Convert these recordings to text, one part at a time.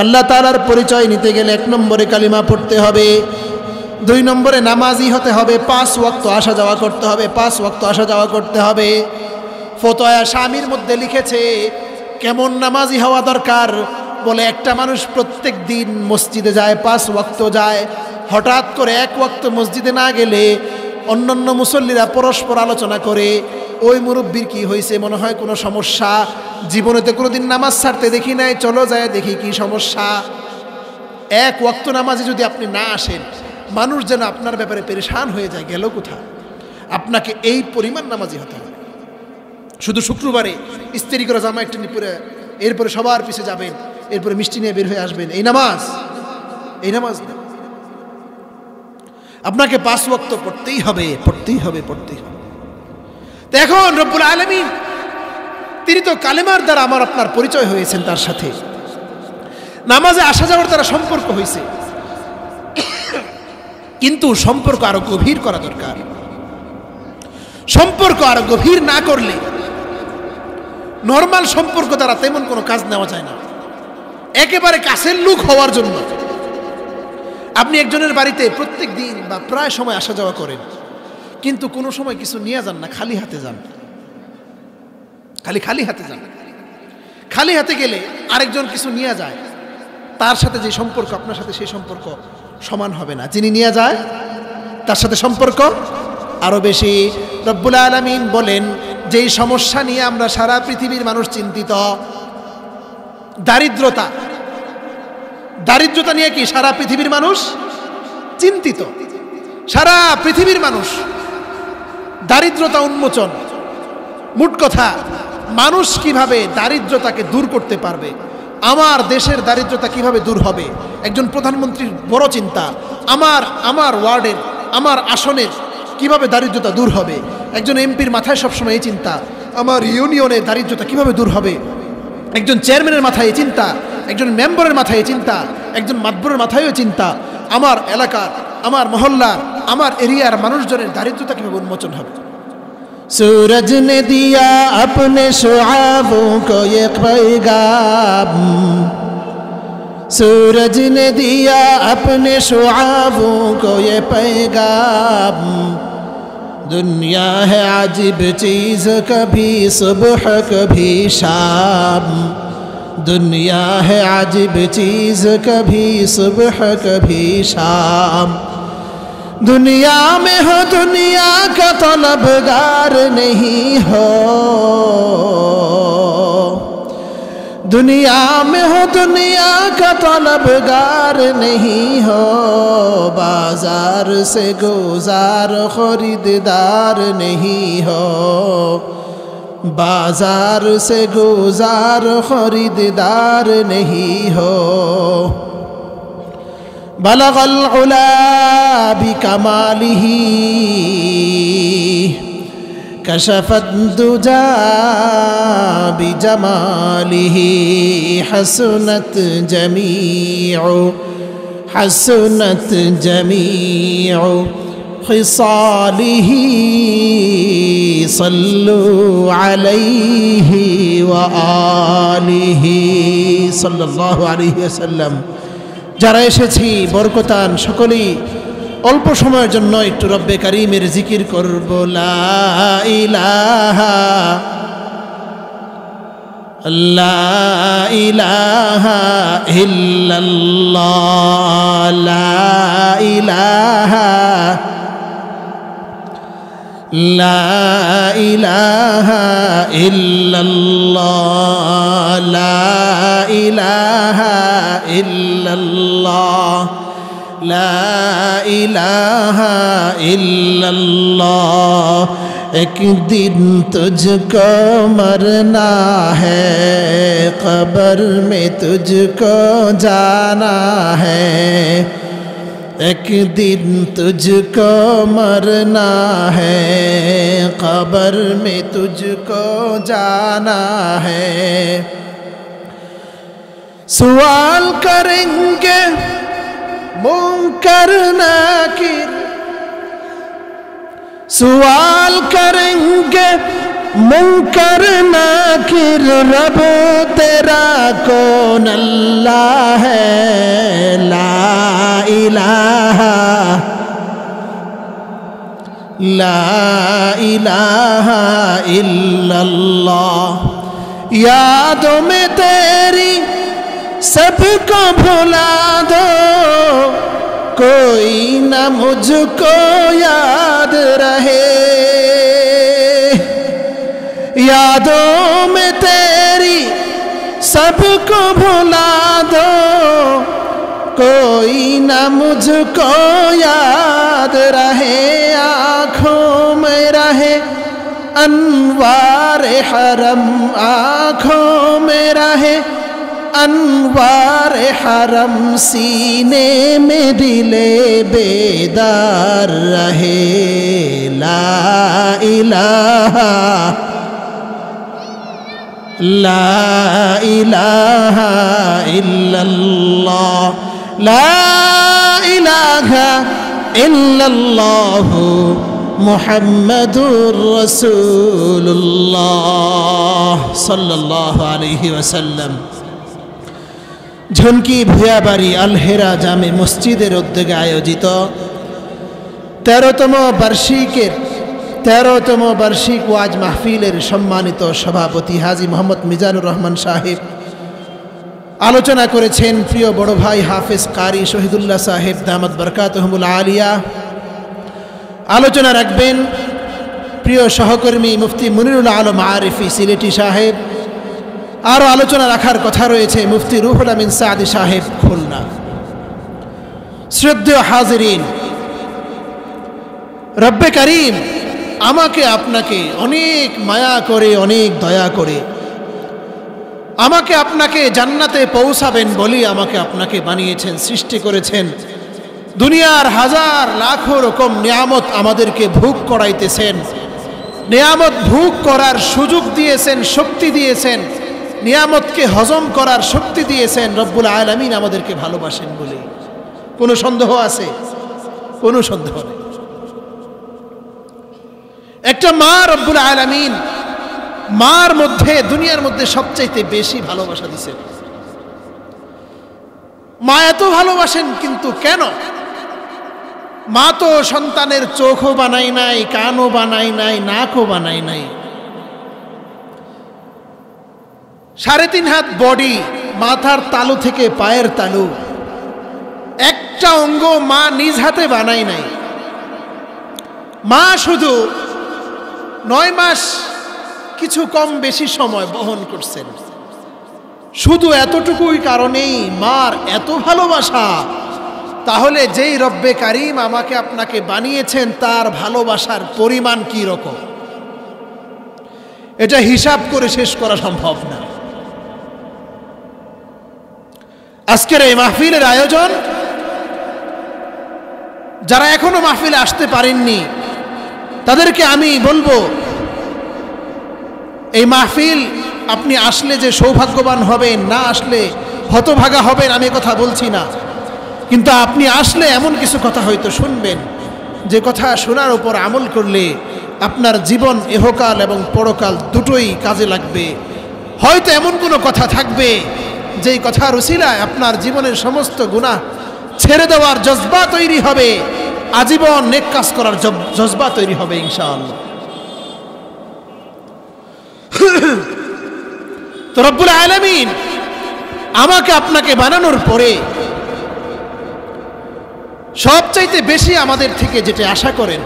আল্লাহ তাআলার পরিচয় নিতে গেলে 1 নম্বরে কালিমা পড়তে হবে, 2 নম্বরে নামাজি হতে হবে, 5 ওয়াক্ত আসা যাওয়া করতে হবে, 5 ওয়াক্ত আসা যাওয়া করতে হবে। ফতোয়া শামির মধ্যে লিখেছে কেমন নামাজি হওয়া দরকার, বলে একটা মানুষ প্রত্যেক দিন মসজিদে যায়, 5 ওয়াক্ত যায়, হঠাৎ করে 1 ওয়াক্ত মসজিদে না গেলে অন্যান্য মুসল্লিরা পরস্পর আলোচনা করে ওই মুরব্বির কি হয়েছে, মনে হয় কোনো সমস্যা, জীবনেতে কোনোদিন নামাজ ছাড়তে দেখি নাই, চলো যায় দেখি কি সমস্যা। 1 ওয়াক্ত নামাজে যদি আপনি না আসেন, মানুষ যেন আপনার ব্যাপারে পেরেশান হয়ে যায়, গেল কোথা। আপনাকে এই পরিমাণ নামাজি হতে হবে। শুধু শুক্রবারে ইস্ত্রি করে জামা একটা নিপুরে এরপরে সবার পিছে যাবেন, এরপরে মিষ্টি নিয়ে বের হয়ে আসবেন, এই নামাজ না। আপনাকে 5 ওয়াক্ত পড়তেই হবে। তো এখন রব্বুল আলামিন তিনি তো কালেমার দ্বারা আমার আপনার পরিচয় হয়েছেন, তার সাথে নামাজে আসা যাওয়ার দ্বারা সম্পর্ক হয়েছে, কিন্তু সম্পর্ক আরো গভীর করা দরকার। সম্পর্ক আরো গভীর না করলে নরমাল সম্পর্ক দ্বারা তেমন কোনো কাজ নেওয়া যায় না। একেবারে কাছের লোক হওয়ার জন্য আপনি একজনের বাড়িতে প্রত্যেক দিন বা প্রায় সময় আসা যাওয়া করেন, কিন্তু কোনো সময় কিছু নিয়ে যান না, খালি হাতে যান, খালি হাতে যান। খালি হাতে গেলে আরেকজন কিছু নিয়ে যায়, তার সাথে যে সম্পর্ক আপনার সাথে সেই সম্পর্ক সমান হবে না। যিনি নিয়ে যায় তার সাথে সম্পর্ক আরো বেশি। রব্বুল আলামিন বলেন যেই সমস্যা নিয়ে আমরা সারা পৃথিবীর মানুষ চিন্তিত, দারিদ্রতা নিয়ে কি সারা পৃথিবীর মানুষ চিন্তিত। সারা পৃথিবীর মানুষ দারিদ্রতা উন্মোচন, মোট কথা মানুষ কিভাবে দারিদ্রতাকে দূর করতে পারবে, আমার দেশের দারিদ্রতা কিভাবে দূর হবে, একজন প্রধানমন্ত্রীর বড় চিন্তা। আমার ওয়ার্ডের, আমার আসনের কিভাবে দারিদ্রতা দূর হবে, একজন এমপির মাথায় সবসময় এই চিন্তা, আমার ইউনিয়নের দারিদ্রতা কিভাবে দূর হবে, একজন চেয়ারম্যানের মাথায় এই চিন্তা, একজন মেম্বারের মাথায় এই চিন্তা, একজন মাতবরের মাথায়ও চিন্তা, আমার এলাকার, আমার মহল্লার, আমার এরিয়ার মানুষজনের দারিদ্রতা কিভাবে উন্মোচন হবে। सूरज ने दिया अपने शुआबों को ये पैगाम, सूरज ने दिया अपने शुआबों को ये पैगाम, दुनिया है अजीब चीज़ कभी सुबह कभी शाम, दुनिया है अजीब चीज़ कभी सुबह कभी शाम, दुनिया में हो दुनिया का तलबगार नहीं हो, दुनिया में हो दुनिया का तलबगार नहीं हो, बाजार से गुजार खरीदार नहीं हो, बाजार से गुजार खरीदार नहीं हो, बलगल उला बिकमालिही कशफत दुजा बिजमालिही, हसनत जमीउ खिसालिही, सल्लु अलैहि व आलिहि सल्लल्लाहु अलैहि वसल्लम। যারা এসেছি বরকতান সকলেই অল্প সময়ের জন্য একটু রব্বে কারীমের জিকির করব। লা ইলাহা ইল্লাল্লাহ, লা ইলাহা ইল্লাল্লাহ, লা ইলাহা ইল্লাল্লাহ, লা ইলাহা ইল্লাল্লাহ। एक दिन तुझको मरना है, कब्र में तुझको जाना है, एक दिन तुझको मरना है, कब्र में तुझको जाना है, सवाल करेंगे मुनकर नाकिर, सवाल करेंगे मुनकर नाकिर, रब तेरा कौन अल्लाह है, इलाहा इल्लल्लाह। यादों में तेरी सबको भुला दो, कोई न मुझको याद रहे। यादों में तेरी सबको भुला दो, कोई न मुझको याद रहे। आँखों में रहे अनवार हरम, आँखों में रहे अनवार हरम, सीने में दिले बेदार रहे। ला इलाहा इल्लल्लाह, ला इलाहा इल्लल्लाह मुहम्मदुर रसूलुल्लाह सल्लल्लाहु अलैहि वसल्लम। ঝুনকি ভুয়াবাড়ি আলহেরা জামে মসজিদের উদ্যোগে আয়োজিত 13তম বার্ষিক ওয়াজ মাহফিলের সম্মানিত সভাপতি হাজী মোহাম্মদ মিজানুর রহমান সাহেব আলোচনা করেছেন। প্রিয় বড় ভাই হাফেজ কারি শহীদুল্লাহ সাহেব দামাত বরকাতুহুমুল আলিয়া আলোচনা রাখবেন। প্রিয় সহকর্মী মুফতি মুনিরুল আলম আরিফি সিলেটি সাহেব, আরও আলোচনা রাখার কথা রয়েছে মুফতি রুহুল আমিন সাদি সাহেব খুলনা। শ্রদ্ধেয় হাজিরিন, রব্বে করিম আমাকে আপনাকে অনেক মায়া করে, অনেক দয়া করে আমাকে আপনাকে জান্নাতে পৌঁছাবেন বলি আমাকে আপনাকে বানিয়েছেন, সৃষ্টি করেছেন। দুনিয়ার হাজার লাখো রকম নিয়ামত আমাদেরকে ভোগ করাইতেছেন, নিয়ামত ভোগ করার সুযোগ দিয়েছেন, শক্তি দিয়েছেন, নিয়ামতকে হজম করার শক্তি দিয়েছেন। রব্বুল আলামিন আমাদেরকে ভালোবাসেন বলে কোনো সন্দেহ আছে? কোনো সন্দেহ নেই। একটা মা রব্বুল আলামিন মার মধ্যে দুনিয়ার মধ্যে সবচাইতে বেশি ভালোবাসা দিয়েছেন। মা এত ভালোবাসেন, কিন্তু কেন? মা তো সন্তানের চোখও বানাই নাই, কানও বানাই নাই, নাকও বানাই নাই। 3.5 হাত বডি, মাথার তালু থেকে পায়ের তালু, একটা অঙ্গ মা নিজ হাতে বানাই নাই। মা শুধু 9 মাস কিছু কম বেশি সময় বহন করছেন। শুধু এতটুকুই কারণেই মার এত ভালোবাসা। তাহলে যেই রব্বে কারিম আমাকে আপনাকে বানিয়েছেন তার ভালোবাসার পরিমাণ কি রকম, এটা হিসাব করে শেষ করা সম্ভব না। আজকের এই মাহফিলের আয়োজন, যারা এখনো মাহফিলে আসতে পারেননি তাদেরকে আমি বলবো, এই মাহফিল আপনি আসলে যে সৌভাগ্যবান হবেন, না আসলে হতভাগা হবেন আমি কথা বলছি না, কিন্তু আপনি আসলে এমন কিছু কথা হয়তো শুনবেন যে কথা শোনার উপর আমল করলে আপনার জীবন ইহকাল এবং পরকাল দুটোই কাজে লাগবে। হয়তো এমন কোনো কথা থাকবে যেই কথার উসিলায় আপনার জীবনের সমস্ত গুনাহ ছেড়ে দেওয়ার জজবা তৈরি হবে, আজীবন নেক কাজ করার জজবা তৈরি হবে ইনশাআল্লাহ। তো রব্বুল আলামিন আমাকে আপনাকে বানানোর পরে সবচাইতে বেশি আমাদের থেকে যেটা আশা করেন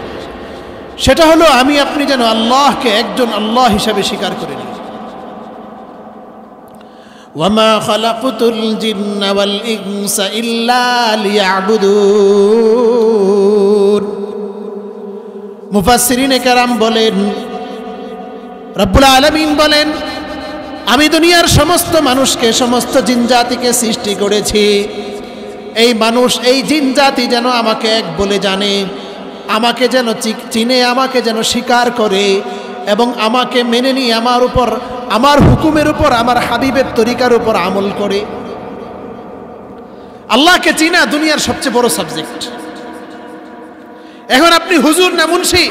সেটা হলো আমি আপনি যেন আল্লাহকে একজন আল্লাহ হিসাবে স্বীকার করে নিই। ওয়ামা খালাকতুল জিন্না ওয়াল ইনসা ইল্লা লিয়াবুদুন। মুফাসসিরিনে কেরাম বলেন, রব্বুল আলামিন বলেন, আমি দুনিয়ার সমস্ত মানুষকে, সমস্ত জিন জাতিকে সৃষ্টি করেছি। এই মানুষ, এই জিন জাতি যেন আমাকে এক বলে জানে, আমাকে যেন চিনে, আমাকে যেন স্বীকার করে এবং আমাকে মেনে নিয়ে আমার উপর, আমার হুকুমের উপর, আমার হাবিবের তরিকার উপর আমল করে। আল্লাহকে চিনা দুনিয়ার সবচেয়ে বড় সাবজেক্ট। এখন আপনি হুজুর না মুন্সি,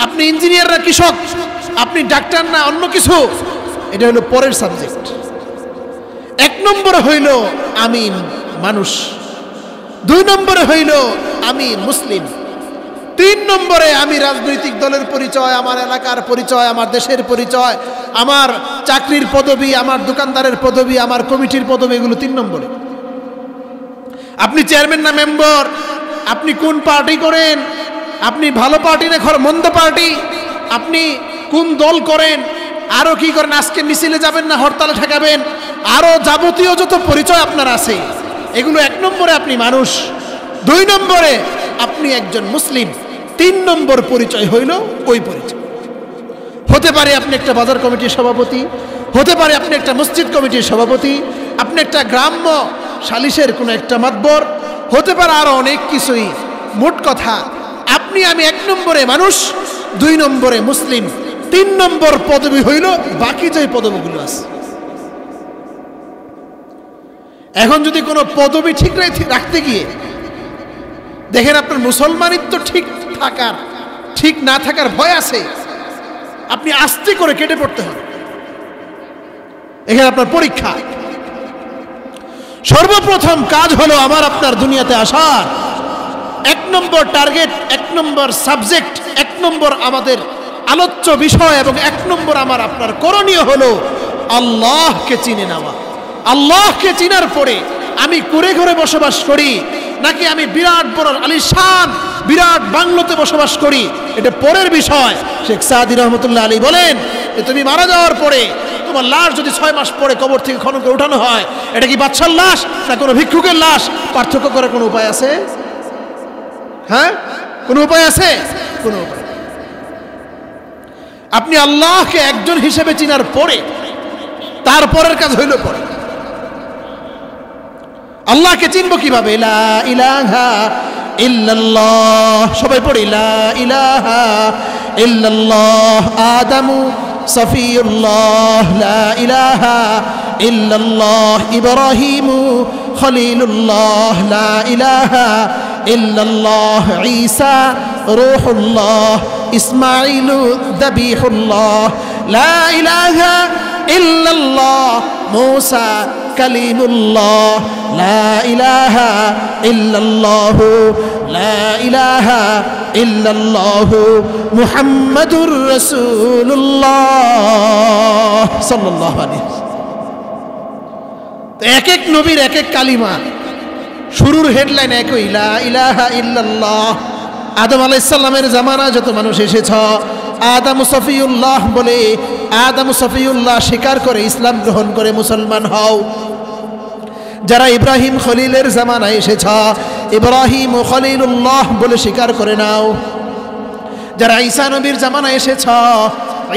আপনি ইঞ্জিনিয়ার না কৃষক, আপনি ডাক্তার না অন্য কিছু, এটা হলো পরের সাবজেক্ট। 1 নম্বর হইল আমি মানুষ, 2 নম্বরে হইল আমি মুসলিম। 3 নম্বরে আমি রাজনৈতিক দলের পরিচয়, আমার এলাকার পরিচয়, আমার দেশের পরিচয়, আমার চাকরির পদবি, আমার দোকানদারের পদবি, আমার কমিটির পদবি, এগুলো 3 নম্বরে। আপনি চেয়ারম্যান না মেম্বার, আপনি কোন পার্টি করেন, আপনি ভালো পার্টি না মন্দ পার্টি, আপনি কোন দল করেন, আরো কি করেন, আজকে মিছিলে যাবেন না হরতালে ঠেকাবেন, আরো যাবতীয় যত পরিচয় আপনার আছে, এগুলো 1 নম্বরে আপনি মানুষ, 2 নম্বরে আপনি একজন মুসলিম, 3 নম্বর পরিচয় হইল ওই পরিচয়। হতে পারে আপনি একটা বাজার কমিটির সভাপতি, হতে পারে আপনি একটা মসজিদ কমিটির সভাপতি, আপনি একটা গ্রাম্য সালিশের কোনো একটা মাতবর, হতে পারে আরো অনেক কিছুই। মোট কথা আপনি আমি 1 নম্বরে মানুষ, 2 নম্বরে মুসলিম, 3 নম্বর পদবি হইল বাকি যে পদবিগুলো আছে। এখন যদি কোনো পদবি ঠিক রাখতে গিয়ে দেখেন আপনার মুসলমানিত্ব ঠিক না থাকার ভয় আছে, আপনি আস্তে করে কেটে পড়তে হবে। এখানে আপনার পরীক্ষা। সর্বপ্রথম কাজ হলো আমার আপনার দুনিয়াতে আসার 1 নম্বর টার্গেট, 1 নম্বর সাবজেক্ট, 1 নম্বর আমাদের আলোচ্য বিষয় এবং 1 নম্বর আমার আপনার করণীয় হলো আল্লাহকে চিনে নেওয়া। আল্লাহকে চিনার পরে আমি কুড়ে ঘরে বসবাস করি নাকি আমি বিরাট বড় আলিশান বিরাট বাংলোতে বসবাস করি, এটা পরের বিষয়। শেখ সাদি রহমতুল্লাহ আলী বলেন যে তুমি মারা যাওয়ার পরে তোমার লাশ যদি 6 মাস পরে কবর থেকে খনন করে উঠানো হয়, এটা কি বাদশার লাশ না কোনো ভিক্ষুকের লাশ? পার্থক্য করার কোনো উপায় আছে? হ্যাঁ, কোনো উপায় আছে? কোনো উপায়। আপনি আল্লাহকে একজন হিসেবে চিনার পরে তারপরের কাজ হইল পরে। আল্লাহকে চিনব কিভাবে? লা ইলাহা ইল্লাল্লাহ, সবাই পড়ি লা ইলাহা ইল্লাল্লাহ। আদামু সফিউল্লাহ, লা ইলাহা ইল্লাল্লাহ। ইব্রাহিমু খলিলুল্লাহ, লা ইলাহা ইল্লাল্লাহ। ঈসা রূহুল্লাহ, ইসমাঈলু যাবিহুল্লাহ, লা ইলাহা ইল্লাল্লাহ। মূসা কালিমুল্লাহ, লা ইলাহা ইল্লাল্লাহ, লা ইলাহা ইল্লাল্লাহ। মুহাম্মাদুর রাসূলুল্লাহ সাল্লাল্লাহু আলাইহি ওয়াসাল্লাম। এক এক নবীর এক এক কালিমা, শুরুর হেডলাইন একই, লা ইলাহা ইল্লাল্লাহ। আদম আলাইহিস সালামের জামানায় যত মানুষ এসেছ, আদম সফিউল্লাহ বলে আদম সফিউল্লাহ স্বীকার করে ইসলাম গ্রহণ করে মুসলমান হও। যারা ইব্রাহিম খলিলের জামানায় এসেছ, ইব্রাহিম ও খলিলুল্লাহ বলে স্বীকার করে নাও। যারা ঈসা নবীর জামানায় এসেছ,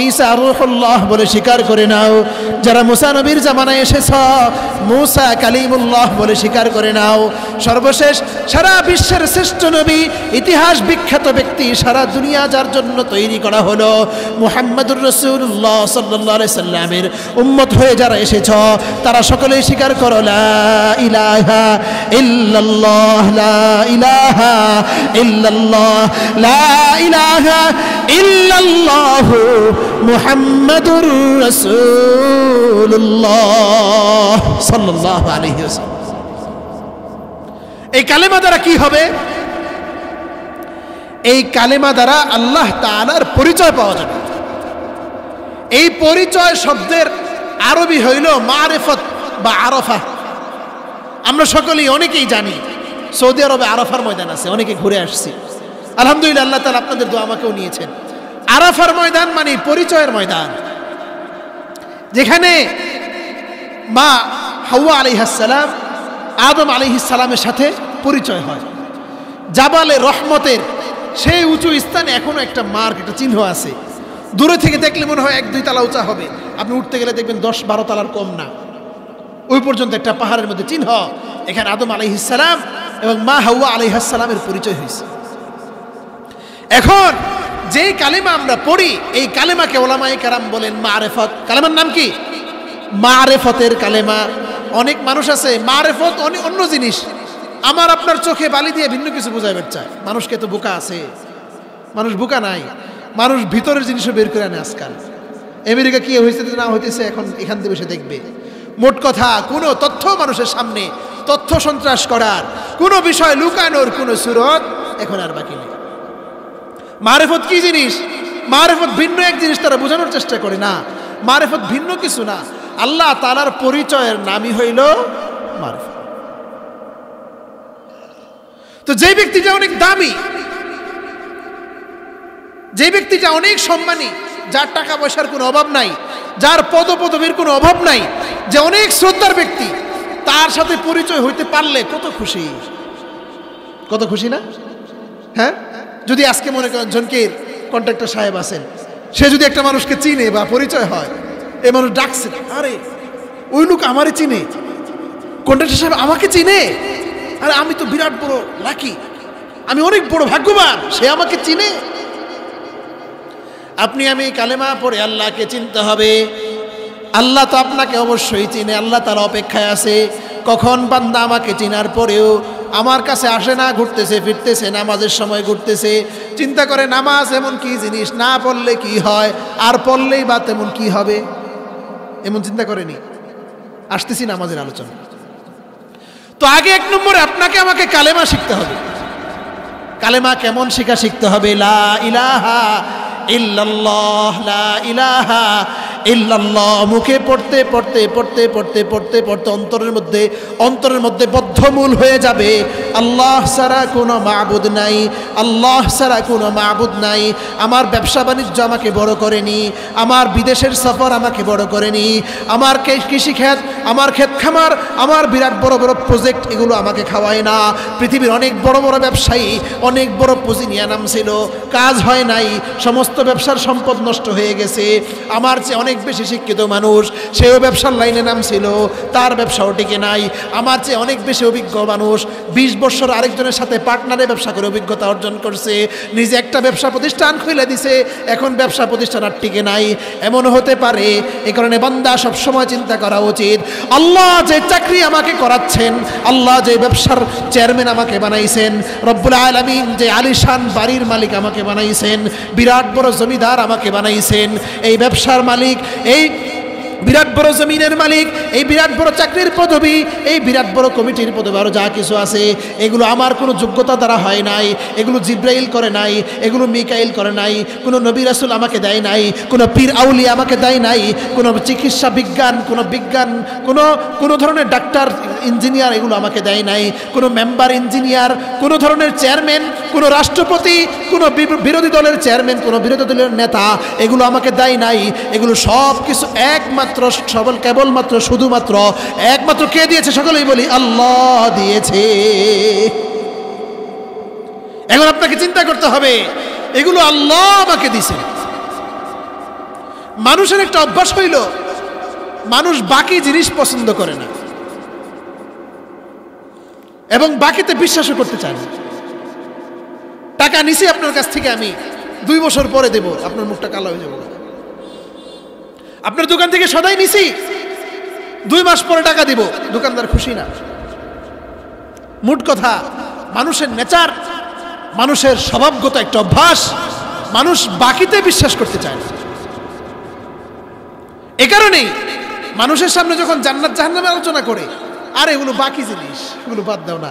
ঈসা রূহুল্লাহ বলে স্বীকার করে নাও। যারা মুসা নবীর জামানায় এসেছ, মুসা কালিমুল্লাহ বলে স্বীকার করে নাও। সর্বশেষ সারা বিশ্বের শ্রেষ্ঠ নবী, ইতিহাস বিখ্যাত ব্যক্তি, সারা দুনিয়া যার জন্য তৈরি করা হলো, মুহাম্মাদুর রাসূলুল্লাহ সাল্লাল্লাহু আলাইহি সাল্লামের উম্মত হয়ে যারা এসেছ, তারা সকলেই স্বীকার করো লা ইলাহা ইল্লাল্লাহ, লা ইলাহা ইল্লাল্লাহ, লা ইলাহা ইল্লাল্লাহ মুহাম্মাদুর রাসূলুল্লাহ সাল্লাল্লাহু আলাইহি ওয়াসাল্লাম। এই কালেমা দ্বারা কি হবে? এই কালেমা দ্বারা আল্লাহ তাআলার পরিচয় পাওয়া যাবে। এই পরিচয় শব্দের আরবি হইল মারিফত বা আরাফা। আমরা সকলেই অনেকেই জানি সৌদি আরবে আরাফার ময়দান আছে, অনেকে ঘুরে আসছি আলহামদুলিল্লাহ। আল্লাহ তাআলা আপনাদের দোয়া আমাকেও নিয়েছেন। আরাফার ময়দান মানে পরিচয়ের ময়দান, যেখানে মা হাওয়া আলাইহিস সালাম আদম আলাইহিস সালামের সাথে পরিচয় হয়। জাবালে রহমতের সেই উঁচু স্থানে এখনো একটা মার্ক, একটা চিহ্ন আছে। দূরে থেকে দেখলে মনে হয় 1-2 তলা উঁচা হবে, আপনি উঠতে গেলে দেখবেন 10-12 তলার কম না। ওই পর্যন্ত একটা পাহাড়ের মধ্যে চিহ্ন। এখানে আদম আলাইহিস সালাম এবং মা হাওয়া আলাইহিস সালামের পরিচয় হয়েছে। এখন যেই কালেমা আমরা পড়ি, এই কালেমাকে ওলামায়ে কেরাম বলেন মারিফত। কালেমার নাম কি? মারিফতের কালেমা। অনেক মানুষ আছে মারিফত অন্য জিনিস, আমার আপনার চোখে বালি দিয়ে ভিন্ন কিছু বোঝাইবার চায়। মানুষকে তো বোকা আছে, মানুষ বোকা নাই, মানুষ ভিতরের জিনিসও বের করে আনে আজকাল। আমেরিকা কি হয়েছে না হইতেছে এখন এখান থেকে বসে দেখবে। মোট কথা কোনো তথ্য মানুষের সামনে তথ্য সন্ত্রাস করার, কোনো বিষয় লুকানোর কোনো সুরত এখন আর বাকি নেই। মারিফত কি জিনিস? মারিফত ভিন্ন এক জিনিস, তারা বোঝানোর চেষ্টা করে না। মারিফত ভিন্ন কিছু না, আল্লাহ তাআলার পরিচয়ের নামই হইল মারিফত। তো যে ব্যক্তিটা অনেক দামি, যে ব্যক্তিটা অনেক সম্মানী, যার টাকা পয়সার কোনো অভাব নাই, যার পদপদবীর কোনো অভাব নাই, যে অনেক শ্রদ্ধার ব্যক্তি, তার সাথে পরিচয় হইতে পারলে কত খুশি, কত খুশি না? হ্যাঁ, যদি আজকে মনে করেন জনকের কন্ট্রাক্টর সাহেব আছেন, সে যদি একটা মানুষকে চিনে বা পরিচয় হয়, এই মানুষ ডাকছে, আরে ওই লোক আমারে চিনে, কন্ট্রাক্টর সাহেব আমাকে চিনে, আরে আমি তো বিরাট বড় লাকি, আমি অনেক বড় ভাগ্যবান, সে আমাকে চিনে। আপনি আমি কালেমা পড়ে আল্লাহকে চিনতে হবে। আল্লাহ তো আপনাকে অবশ্যই চিনে, আল্লাহ তার অপেক্ষায় আছে কখন বান্দা আমাকে চিনার পরেও আমার কাছে আসে না, ঘুরতেছে ফিরতেছে, নামাজের সময় ঘুরতেছে, চিন্তা করে নামাজ এমন কি জিনিস, না পড়লে কি হয়, আর পড়লেই বা তেমন কি হবে, এমন চিন্তা করেনি। আসতেছি নামাজের আলোচনা। তো আগে এক নম্বরে আপনাকে আমাকে কালেমা শিখতে হবে। কালেমা কেমন শিখতে হবে? লা ইলাহা ইল্লাল্লাহ, লা ইলাহা ইল্লাল্লাহ মুখে পড়তে পড়তে পড়তে পড়তে পড়তে পড়তে অন্তরের মধ্যে বদ্ধমূল হয়ে যাবে, আল্লাহ ছাড়া কোনো মাবুদ নাই, আল্লাহ ছাড়া কোনো মাবুদ নাই। আমার ব্যবসা বাণিজ্য আমাকে বড় করেনি, আমার বিদেশের সফর আমাকে বড় করেনি, আমার কৃষিক্ষেত, আমার ক্ষেত খামার, আমার বিরাট বড় বড় প্রজেক্ট, এগুলো আমাকে খাওয়ায় না। পৃথিবীর অনেক বড় বড় ব্যবসায়ী অনেক বড় পুঁজি নিয়ে নামছিল, কাজ হয় নাই, সমস্ত ব্যবসার সম্পদ নষ্ট হয়ে গেছে। আমার চেয়ে অনেক বেশি শিক্ষিত মানুষ, সেও ব্যবসার লাইনে নামছিল, তার ব্যবসাও টিকে নাই। আমার চেয়ে অনেক বেশি অভিজ্ঞ মানুষ 20 বছর আরেকজনের সাথে পার্টনারে ব্যবসা করে অভিজ্ঞতা অর্জন করছে, নিজে একটা ব্যবসা প্রতিষ্ঠান খুলে দিছে, এখন ব্যবসা প্রতিষ্ঠান আর টিকে নাই। এমন হতে পারে। এই কারণে বান্দা সবসময় চিন্তা করা উচিত, আল্লাহ যে চাকরি আমাকে করাচ্ছেন, আল্লাহ যে ব্যবসার চেয়ারম্যান আমাকে বানাইছেন, রব্বুল আলামিন যে আলিশান বাড়ির মালিক আমাকে বানাইছেন, বিরাট বড় জমিদার আমাকে বানাইছেন, এই ব্যবসার মালিক, এই বিরাট বড় জমিনের মালিক, এই বিরাট বড় চাকরির পদবি, এই বিরাট বড় কমিটির পদবি, আরও যা কিছু আছে, এগুলো আমার কোনো যোগ্যতা দ্বারা হয় নাই, এগুলো জিব্রাইল করে নাই, এগুলো মিকাইল করে নাই, কোনো নবী রাসূল আমাকে দেয় নাই, কোনো পীর আউলিয়া আমাকে দেয় নাই, কোনো চিকিৎসা বিজ্ঞান, কোনো ধরনের ডাক্তার ইঞ্জিনিয়ার এগুলো আমাকে দেয় নাই, কোনো মেম্বার ইঞ্জিনিয়ার, কোনো ধরনের চেয়ারম্যান, কোনো রাষ্ট্রপতি, কোনো বিরোধী দলের চেয়ারম্যান, কোনো বিরোধী দলের নেতা এগুলো আমাকে দেয় নাই। এগুলো সব কিছু একমাত্র কেবলমাত্র শুধুমাত্র একমাত্র কে দিয়েছে? সকলেই বলি আল্লাহ দিয়েছে। এখন আপনাকে চিন্তা করতে হবে, এগুলো আল্লাহ আমাকে দিয়েছে। মানুষের একটা অভ্যাস হইল, মানুষ বাকি জিনিস পছন্দ করে না এবং বাকিতে বিশ্বাসও করতে চায় না। টাকা নিছি আপনার কাছ থেকে, আমি 2 বছর পরে দেব, আপনার মুখটা কালো হয়ে যাবে। আপনার দোকান থেকে সদাই নিছি, 2 মাস পরে টাকা দিব, দোকানদার খুশি না। মোট কথা, মানুষের নেচার, মানুষের স্বভাবগত একটা অভ্যাস, মানুষ বাকিতে বিশ্বাস করতে চায় না। এ কারণেই মানুষের সামনে যখন জান্নাত জাহান্নামের আলোচনা করে, আর এগুলো বাকি জিনিস, এগুলো বাদ দাও না,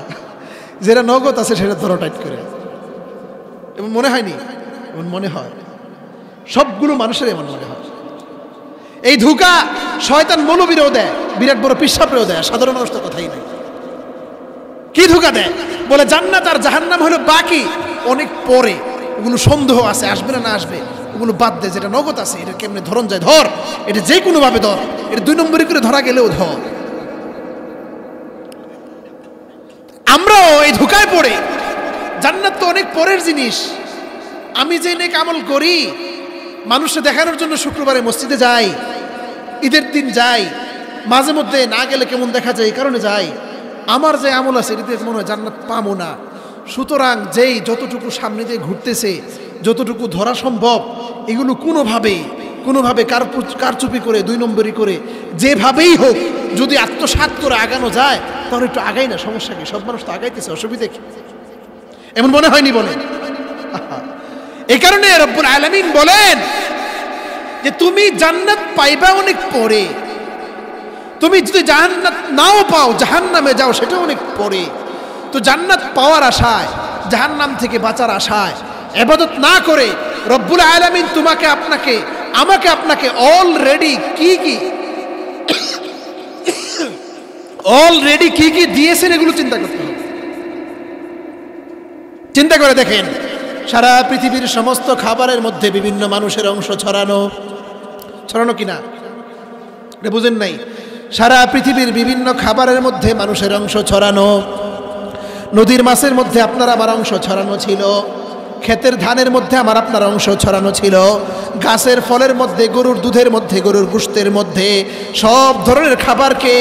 যেটা নগদ আছে সেটা ধরো টাইট করে। এমন মনে হয়নি? এমন মনে হয়, সবগুলো মানুষের এমন মনে হয়। এই ধোঁকা শয়তান মৌলবীরাও দেয়, বিরাট বড় পিশাবরেও দেয়, সাধারণ মানুষ তো কথাই নাই। কি ধোঁকা দেয়? বলে জান্নাত আর জাহান্নাম হলো বাকি, অনেক পরে, ওগুলো সন্দেহ আছে, আসবে না আসবে, ওগুলো বাদ দেয়, যেটা নগদ আছে এটা কেমনে ধরন যায়, ধর, এটা যে কোনো ভাবে ধর, এটা 2 নম্বরই করে ধরা গেলেও ধর। আমরাও এই ধোঁকায় পড়ে, জান্নাত তো অনেক পরের জিনিস, আমি যে নেক আমল করি, মানুষকে দেখানোর জন্য শুক্রবারে মসজিদে যাই, ঈদের দিন যাই, মাঝে মধ্যে না গেলে কেমন দেখা যায় এই কারণে যাই, আমার যে আমল আছে এটাতে মনে হয় জান্নাত পাবো না। সুতরাং যেই যতটুকু সামনে দিয়ে ঘুরতেছে, যতটুকু ধরা সম্ভব, এগুলো কোনোভাবে কারচুপি করে, 2 নম্বরই করে, যেভাবেই হোক যদি আত্মসাৎ করে আগানো যায়, তাহলে একটু আগাই না, সমস্যা কি? সব মানুষ তো আগাইতেছে, অসুবিধা কি? এমন মনে হয়নি? বলেন। এই কারণে রব্বুল আলামিন বলেন যে তুমি জান্নাত পাইবা অনেক পরে, তুমি যদি জান্নাত নাও পাও, জাহান্নামে যাও, সেটা অনেক পরে। তো জান্নাত পাওয়ার আশায়, জাহান্নাম থেকে বাঁচার আশায় ইবাদত না করে রব্বুল আলামিন তোমাকে, আপনাকে, আমাকে, আপনাকে অলরেডি কি দিয়েছেন এগুলো চিন্তা করতে হবে। চিন্তা করে দেখেন, সারা পৃথিবীর সমস্ত খাবারের মধ্যে বিভিন্ন মানুষের অংশ ছড়ানো কিনা, এটা বুঝেন নাই? সারা পৃথিবীর বিভিন্ন খাবারের মধ্যে মানুষের অংশ ছড়ানো। নদীর মাছের মধ্যে আপনার আমার অংশ ছড়ানো ছিল, ক্ষেতের ধানের মধ্যে আমার আপনার অংশ ছড়ানো ছিল, গাছের ফলের মধ্যে, গরুর দুধের মধ্যে, গরুর গোশতের মধ্যে, সব ধরনের খাবারকে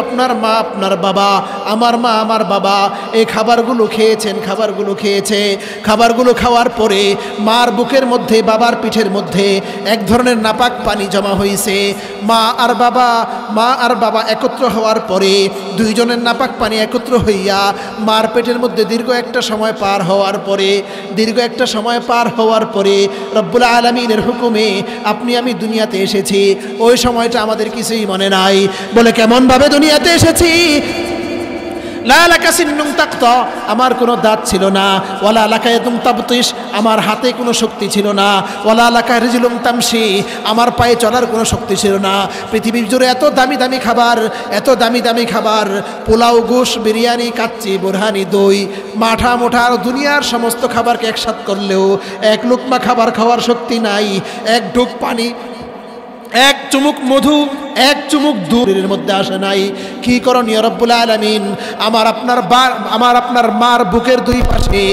আপনার মা, আপনার বাবা, আমার মা, আমার বাবা এই খাবারগুলো খেয়েছেন, খাবারগুলো খেয়েছে। খাবারগুলো খাওয়ার পরে মার বুকের মধ্যে, বাবার পিঠের মধ্যে এক ধরনের নাপাক পানি জমা হয়েছে। মা আর বাবা একত্র হওয়ার পরে দুইজনের নাপাক পানি একত্র হইয়া মার পেটের মধ্যে দীর্ঘ একটা সময় পার হওয়ার পরে রব্বুল আলামিনের হুকুমে আপনি আমি দুনিয়াতে এসেছি। ওই সময়টা আমাদের কিছুই মনে নাই। বলে কেমন ভাবে দুনিয়াতে এসেছি? লা লাকা সিন্নুন তাকতা, আমার কোনো দাঁত ছিল না। ওয়ালা লাকা ইয়াদুন তাবতিশ, আমার হাতে কোনো শক্তি ছিল না। ওয়ালা লাকা রিজলুন তামশি, আমার পায়ে চলার কোনো শক্তি ছিল না। পৃথিবীর জুড়ে এত দামি দামি খাবার, পোলাও, গোশ, বিরিয়ানি, কাচ্চি, বোরহানি, দই, মাঠা মোঠা আর দুনিয়ার সমস্ত খাবারকে একসাথ করলেও এক লুকমা খাবার খাওয়ার শক্তি নাই। এক ঢোক পানি, এক চুমুক মধু, এক চুমুক দুধের মধ্যে আসে নাই। কি করণীয় রব্বুল আলামিন আমার আপনার মার বুকের দুই পাশে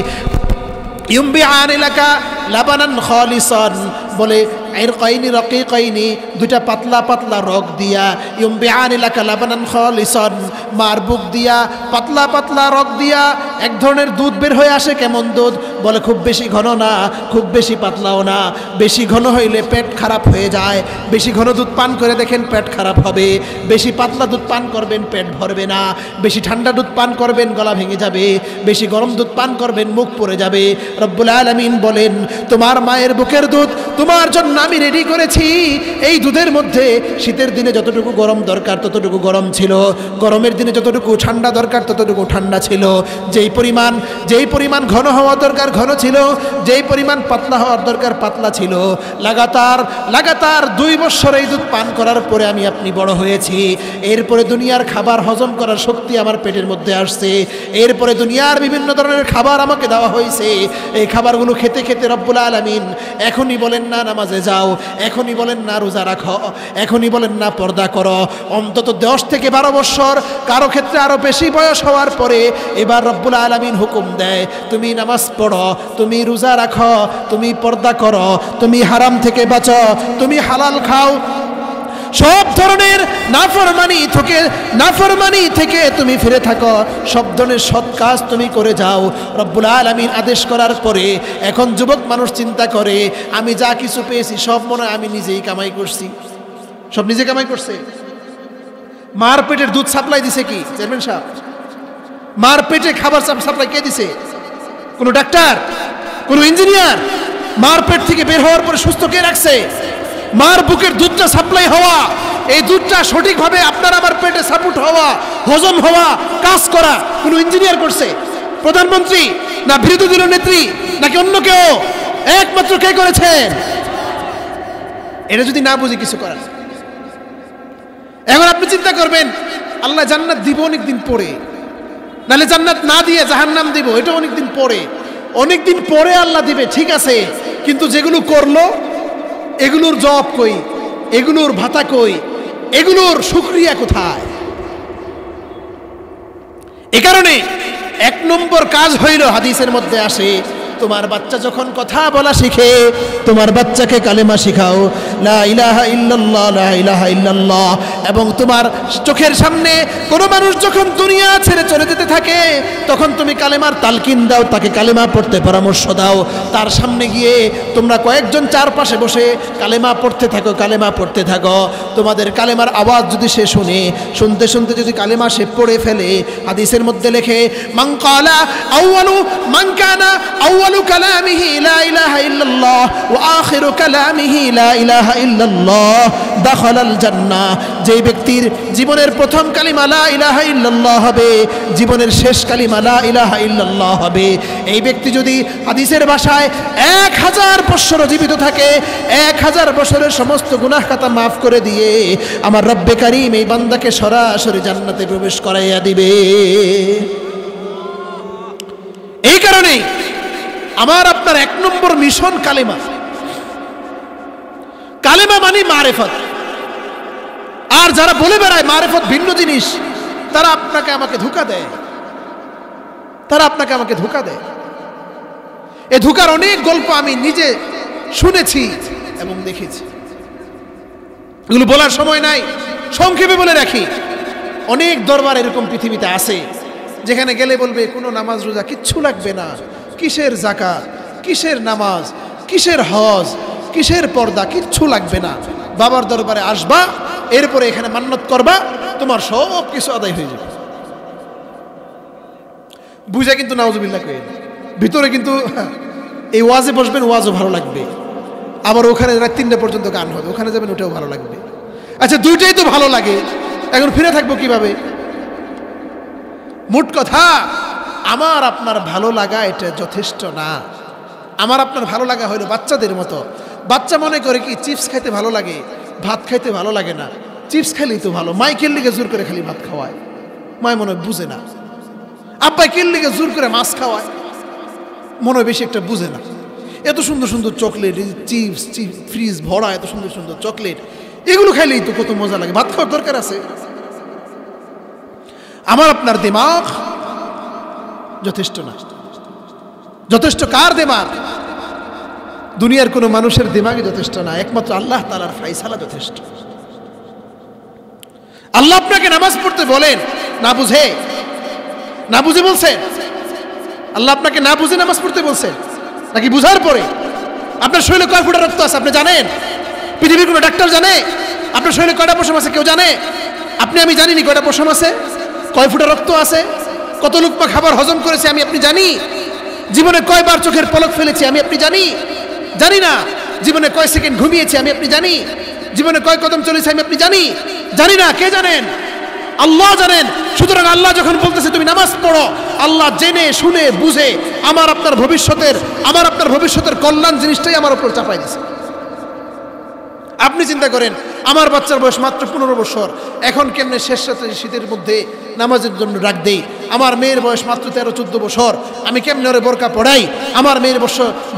ইউমবিআনি লাকা লাবানান খালিসান, বলে ইরকাইনি রাকিকাইনি, দুইটা পাতলা পাতলা রগ দিয়া, ইউমবিআনি লাকা লাবানান খালিসান, মার বুক দিয়া পাতলা পাতলা রগ দিয়া এক ধরনের দুধ বের হয়ে আসে। কেমন দুধ? বলে খুব বেশি ঘন না, খুব বেশি পাতলাও না। বেশি ঘন হইলে পেট খারাপ হয়ে যায়। বেশি ঘন দুধ পান করে দেখেন পেট খারাপ হবে। বেশি পাতলা দুধ পান করবেন পেট ভরবে না। বেশি ঠান্ডা দুধ পান করবেন গলা ভেঙে যাবে। বেশি গরম দুধ পান করবেন মুখ পড়ে যাবে। রব্বুল আলামিন বলেন তোমার মায়ের বুকের দুধ তোমার জন্য আমি রেডি করেছি। এই দুধের মধ্যে শীতের দিনে যতটুকু গরম দরকার ততটুকু গরম ছিল, গরমের দিনে যতটুকু ঠান্ডা দরকার ততটুকু ঠান্ডা ছিল। যেই পরিমাণ ঘন হওয়া দরকার ঘন ছিল, যেই পরিমাণ পাতলা হওয়ার দরকার পাতলা ছিল। লাগাতার 2 বছর এই দুধ পান করার পরে আমি আপনি বড় হয়েছি। এরপরে দুনিয়ার খাবার হজম করার শক্তি আমার পেটের মধ্যে আসছে। এরপরে দুনিয়ার বিভিন্ন ধরনের খাবার আমাকে দেওয়া হয়েছে। এই খাবারগুলো খেতে খেতে রব্বুল আলামিন এখনই বলেন না নামাজে যাও, এখনই বলেন না রোজা রাখো, এখনই বলেন না পর্দা করো। অন্তত 10 থেকে 12 বছর, কারো ক্ষেত্রে আরো বেশি বয়স হওয়ার পরে এবার রব্বুল আলামিন হুকুম দেয় তুমি নামাজ পড়ো, তুমি রোজা রাখো, তুমি পর্দা করো, তুমি হারাম থেকে বাঁচো, তুমি হালাল খাও। সব ধরনের নাফরমানি থেকে তুমি ফিরে থাকো, সব ধরনের সৎ কাজ তুমি করে যাও। রব্বুল আলামিন আদেশ করার পরে এখন যুবক মানুষ চিন্তা করে আমি যা কিছু পেয়েছি সব মনে হয় আমি নিজেই কামাই করছি। সব নিজে কামাই করছে। মার পেটের দুধ সাপ্লাই দিছে কি চেয়ারম্যান সাহেব? মার পেটে খাবার সাপ্লাই কে দিছে? কোন ডাক্তার, কোন ইঞ্জিনিয়ার? মার পেট থেকে বের হওয়ার পরে সুস্থ কে রাখছে? মার বুকের দুধটা সাপ্লাই হওয়া, এই দুধটা সঠিকভাবে আপনার আমার পেটে সাপোর্ট হওয়া, হজম হওয়া, কাজ করা কোন ইঞ্জিনিয়ার করছে? প্রধানমন্ত্রী না বিরোধী দলীয় নেত্রী নাকি অন্য কেউ? একমাত্র কে করেছেন? এটা যদি না বুঝি কিছু করার। এখন আপনি চিন্তা করবেন আল্লাহ জান্নাত দিব অনেকদিন পরে, নাহলে জান্নাত না দিয়ে জাহান্নাম দিব, এটা অনেকদিন পরে আল্লাহ দিবে, ঠিক আছে। কিন্তু যেগুলো করলো এগুলোর জব কই, এগুলোর ভাতা কই, এগুলোর শুকরিয়া কোথায়? এ কারণে 1 নম্বর কাজ হইল, হাদিসের মধ্যে আসে তোমার বাচ্চা যখন কথা বলা শিখে তোমার বাচ্চাকে কালেমা শিখাও, লা ইলাহা ইল্লাল্লাহ, লা ইলাহা ইল্লাল্লাহ। এবং তোমার চোখের সামনে কোনো মানুষ যখন দুনিয়া ছেড়ে চলে যেতে থাকে তখন তুমি কালেমার তালকিন দাও, তাকে কালেমা পড়তে পরামর্শ দাও। তার সামনে গিয়ে তোমরা কয়েকজন চারপাশে বসে কালেমা পড়তে থাকো। তোমাদের কালেমার আওয়াজ যদি সে শুনতে শুনতে যদি কালেমা সে পড়ে ফেলে, হাদিসের মধ্যে লেখে মান কালা আউয়ালু মান কানা আউয়ালু আউয়ালু কালামিহি লা ইলাহা ইল্লাল্লাহ ওয়া আখিরু কালামিহি লা ইলাহা ইল্লাল্লাহ দাখালাল জান্নাহ। যেই ব্যক্তির জীবনের প্রথম কালিমা লা ইলাহা ইল্লাল্লাহ হবে, জীবনের শেষ কালিমা লা ইলাহা ইল্লাল্লাহ হবে, এই ব্যক্তি যদি হাদিসের ভাষায় 1000 বছর জীবিত থাকে, 1000 বছরের সমস্ত গুনাহ খাতা মাফ করে দিয়ে আমার রব্বে কারীম এই বান্দাকে সরাসরি জান্নাতে প্রবেশ করাইয়া দিবে। এই কারণেই আমার আপনার 1 নম্বর মিশন কালেমা। কালেমা মানে মারিফত। আর যারা বলে বেড়ায় মারিফত ভিন্ন জিনিস, তারা আপনাকে আমাকে ধোঁকা দেয়, তারা আপনাকে আমাকে ধোঁকা দেয়। এই ধোঁকার অনেক গল্প আমি নিজে শুনেছি এবং দেখেছি, এগুলো বলার সময় নাই, সংক্ষেপে বলে রাখি। অনেক দরবার এরকম পৃথিবীতে আছে যেখানে গেলে বলবে কোনো নামাজ রোজা কিচ্ছু লাগবে না, কিসের যাকাত, কিসের নামাজ, কিসের হজ, কিসের পর্দা, কিচ্ছু লাগবে না। বাবার দরবারে আসবা, এরপরে এখানে মান্নত করবা, তোমার সব কিছু আদায় হয়ে যাবে। বুঝা কিন্তু নাউজুবিল্লাহ কই, ভিতরে কিন্তু এই ওয়াজে বসবেন, ওয়াজও ভালো লাগবে, আবার ওখানে রাত 3টা পর্যন্ত গান হবে, ওখানে যাবেন, ওটাও ভালো লাগবে। আচ্ছা, দুইটাই তো ভালো লাগে, এখন ফিরে থাকবো কিভাবে? মোট কথা, আমার আপনার ভালো লাগা এটা যথেষ্ট না। আমার আপনার ভালো লাগা হলো বাচ্চাদের মতো। বাচ্চা মনে করে কি চিপস খাইতে ভালো লাগে, ভাত খাইতে ভালো লাগে না। চিপস খাইলেই তো ভালো, মাই কেল লিগে জোর করে খালি ভাত খাওয়ায়, মায় মনে হয় বুঝে না। আব্বাই কেল লিগে জোর করে মাছ খাওয়ায়, মনে হয় বেশি একটা বুঝে না। এত সুন্দর সুন্দর চকলেট, চিপস, ফ্রিজ ভরা এত সুন্দর সুন্দর চকলেট, এগুলো খাইলেই তো কত মজা লাগে, ভাত খাওয়ার দরকার আছে? আমার আপনার দিমাগ যথেষ্ট না। যথেষ্ট কার দিমাগ? দুনিয়ার কোনো মানুষের দিমাগে যথেষ্ট না, একমাত্র আল্লাহ তাআলার ফায়সালা যথেষ্ট। আল্লাহ আপনাকে নামাজ পড়তে বলেন, না বুঝে, না বুঝে বলছেন? আল্লাহ আপনাকে না বুঝে নামাজ পড়তে বলছেন নাকি বুঝার পরে? আপনার শরীরে কয় ফুটা রক্ত আছে আপনি জানেন? পৃথিবীর কোনো ডাক্তার জানে আপনার শরীরে কয়টা পশম আছে? কেউ জানে? আপনি আমি জানিনি কয়টা পশম আছে, কয় ফুটা রক্ত আছে, কত লুকমা খাবার হজম করেছে আমি আপনি জানি? জীবনে কয়বার চোখের পলক ফেলেছি আমি আপনি জানি? জানি না। জীবনে কয় সেকেন্ড ঘুমিয়েছি আমি আপনি জানি? জীবনে কয় কদম চলেছে আমি আপনি জানি? জানি না। কে জানেন? আল্লাহ জানেন। সুতরাং আল্লাহ যখন বলতেছে তুমি নামাজ পড়ো, আল্লাহ জেনে শুনে বুঝে আমার আপনার ভবিষ্যতের কল্যাণ জিনিসটাই আমার উপর চাপাই দিয়েছে। আপনি চিন্তা করেন, আমার বাচ্চার বয়স মাত্র 15 বছর, এখন কেমনে শেষ রাতে শীতের মধ্যে নামাজের জন্য ডাক দেই। আমার মেয়ের বয়স মাত্র 13-14 বছর, আমি কেমনে ওরে বোরকা পড়াই। আমার মেয়ের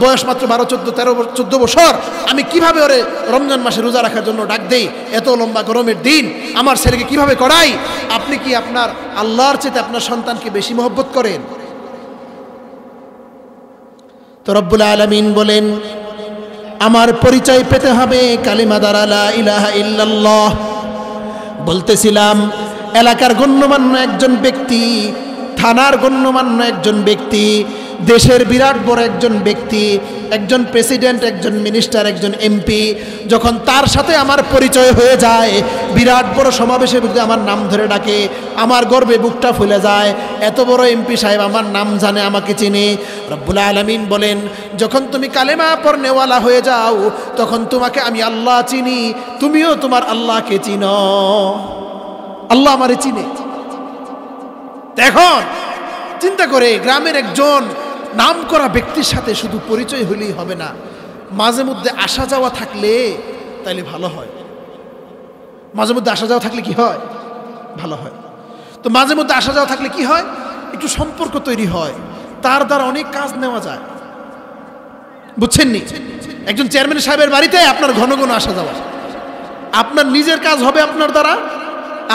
বয়স মাত্র 12-13-14 বছর, আমি কিভাবে ওরে রমজান মাসে রোজা রাখার জন্য ডাক দেই। এত লম্বা গরমের দিন আমার ছেলেকে কিভাবে করাই। আপনি কি আপনার আল্লাহর চেয়ে আপনার সন্তানকে বেশি মহব্বত করেন? তো রব্বুল আলামিন বলেন, আমার পরিচয় পেতে হবে কালিমা দ্বারা, লা ইলাহা ইল্লাল্লাহ। বলতেছিলাম, এলাকার গণ্যমান্য একজন ব্যক্তি, থানার গণ্যমান্য একজন ব্যক্তি, দেশের বিরাট বড় একজন ব্যক্তি, একজন প্রেসিডেন্ট, একজন মিনিস্টার, একজন এমপি, যখন তার সাথে আমার পরিচয় হয়ে যায়, বিরাট বড় সমাবেশে আমার নাম ধরে ডাকে, আমার গর্বে বুকটা ফুলে যায়। এত বড় এমপি সাহেব আমার নাম জানে, আমাকে চিনে। রব্বুল আলামিন বলেন, যখন তুমি কালেমা পড়নেওয়ালা হয়ে যাও, তখন তোমাকে আমি আল্লাহ চিনি, তুমিও তোমার আল্লাহকে চিনো। আল্লাহ আমারে চিনে। এখন চিন্তা করে, গ্রামের একজন নাম করা ব্যক্তির সাথে শুধু পরিচয় হলেই হবে না, মাঝে মধ্যে আসা যাওয়া থাকলে তাইলে ভালো হয়। মাঝে মধ্যে আসা যাওয়া থাকলে কি হয়? ভালো হয়। তো মাঝে মধ্যে আসা যাওয়া থাকলে কি হয়? একটু সম্পর্ক তৈরি হয়, তার দ্বারা অনেক কাজ নেওয়া যায়। বুঝছেন নি? একজন চেয়ারম্যান সাহেবের বাড়িতে আপনার ঘন ঘন আসা যাওয়া, আপনার নিজের কাজ হবে আপনার দ্বারা,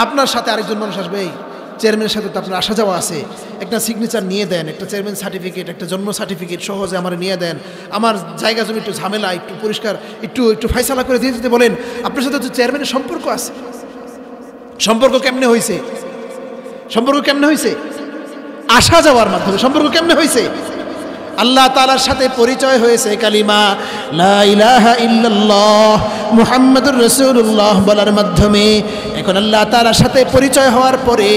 আপনার সাথে আরেকজন মানুষ আসবে, এই চেয়ারম্যানের সাথে তো আপনার আসা যাওয়া আছে, একটা সিগনেচার নিয়ে দেন, একটা চেয়ারম্যান সার্টিফিকেট, একটা জন্ম সার্টিফিকেট সহজে আমার নিয়ে দেন, আমার জায়গা জমি একটু ঝামেলা, একটু পরিষ্কার, একটু ফাইসালা করে দিয়ে দিতে বলেন। আপনার সাথে তো চেয়ারম্যানের সম্পর্ক আছে। সম্পর্ক কেমনে হয়েছে? সম্পর্ক কেমনে হয়েছে? আসা যাওয়ার মাধ্যমে। সম্পর্ক কেমনে হয়েছে? আল্লাহ তাআলার সাথে পরিচয় হয়েছে কালিমা লা ইলাহা ইল্লাল্লাহ মুহাম্মাদুর রাসূলুল্লাহ বলার মাধ্যমে। এখন আল্লাহ তাআলার সাথে পরিচয় হওয়ার পরে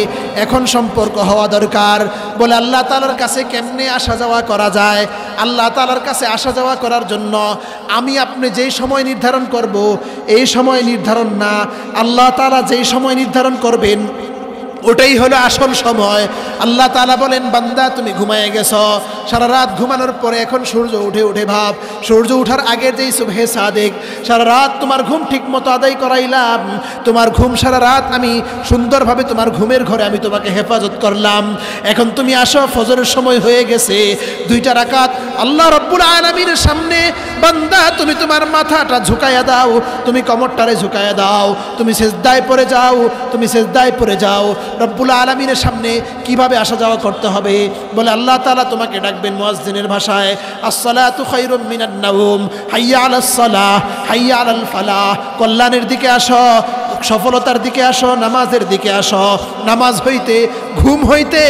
এখন সম্পর্ক হওয়া দরকার। বলে আল্লাহ তাআলার কাছে কেমনে আসা যাওয়া করা যায়? আল্লাহ তাআলার কাছে আসা যাওয়া করার জন্য আমি আপনি যেই সময় নির্ধারণ করব এই সময় নির্ধারণ না, আল্লাহ তাআলা যেই সময় নির্ধারণ করবেন ওটাই হলো আসল সময়। আল্লাহ তাআলা বলেন, বান্দা তুমি ঘুমায়ে গেছো, সারা রাত ঘুমানোর পরে এখন সূর্য উঠে ভাব, সূর্য ওঠার আগের যেই সুবহে সাদেক, সারা রাত তোমার ঘুম ঠিক মতো আদায় করাইলাম, তোমার ঘুম সারা রাত আমি সুন্দরভাবে তোমার ঘুমের ঘরে আমি তোমাকে হেফাজত করলাম। এখন তুমি আসো, ফজরের সময় হয়ে গেছে, 2টা রাকাত আল্লাহ রব্বুল আলামিনের সামনে বান্দা তুমি তোমার মাথাটা ঝুঁকায়া দাও, তুমি কমরটারে ঝুঁকায়া দাও, তুমি সেজদায় পড়ে যাও, তুমি সেজদায় পড়ে যাও। রব্বুল আলামিনের সামনে কিভাবে আসা যাওয়া করতে হবে বলে আল্লাহ তাআলা তোমাকে ডাকবেন মুয়াজ্জিনের ভাষায়, আসসালাতু খায়রুম মিনান নাওম, হাইয়া আলাস সালাহ, হাইয়া আলাল ফালাহ। কল্যাণের দিকে আসো, সফলতার দিকে আসো, নামাজের দিকে আসো। নামাজ হইতে ঘুম হইতে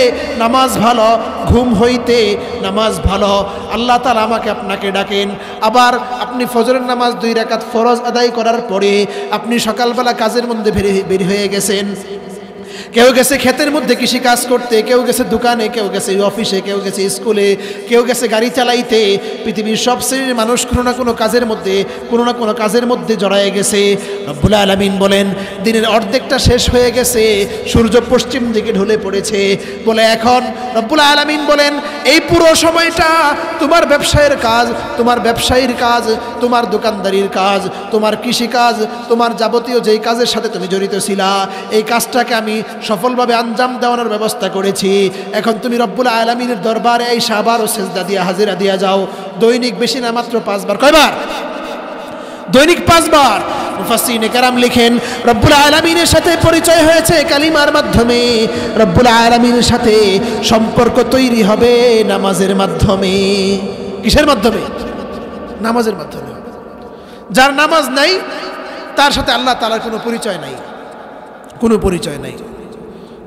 নামাজ ভালো, ঘুম হইতে নামাজ ভালো। আল্লাহ তাআলা আমাকে আপনাকে ডাকেন। আবার আপনি ফজরের নামাজ 2 রাকাত ফরজ আদায় করার পরে আপনি সকালবেলা কাজের মধ্যে বের হয়ে গেছেন। কেউ গেছে ক্ষেতের মধ্যে কৃষি কাজ করতে, কেউ গেছে দোকানে, কেউ গেছে অফিসে, কেউ গেছে স্কুলে, কেউ গেছে গাড়ি চালাইতে। পৃথিবীর সব শ্রেণীর মানুষ কোনো না কোনো কাজের মধ্যে জড়ায় গেছে। রব্বুল আলামিন বলেন, দিনের অর্ধেকটা শেষ হয়ে গেছে, সূর্য পশ্চিম দিকে ঢলে পড়েছে। বলে এখন রব্বুল আলামিন বলেন, এই পুরো সময়টা তোমার ব্যবসায়ের কাজ, তোমার ব্যবসায়ীর কাজ, তোমার দোকানদারির কাজ, তোমার কৃষি কাজ, তোমার যাবতীয় যেই কাজের সাথে তুমি জড়িত ছিলা, এই কাজটাকে আমি সফলভাবে আঞ্জাম দেওয়ানোর ব্যবস্থা করেছি। এখন তুমি রব্বুল আলামিনের দরবারে এই সাবার ও সেজদা দিয়ে হাজিরা দিয়া যাও। দৈনিক বেশি না, মাত্র 5 বার। কয়বার? দৈনিক 5 বার। মুফাসসিরিনে কেরাম লিখেন, রব্বুল আলামিনের সাথে পরিচয় হয়েছে কালিমার মাধ্যমে, রব্বুল আলামিনের সাথে সম্পর্ক তৈরি হবে নামাজের মাধ্যমে। কিসের মাধ্যমে? নামাজের মাধ্যমে। যার নামাজ নাই তার সাথে আল্লাহ তাআলার কোনো পরিচয় নাই, কোনো পরিচয় নাই।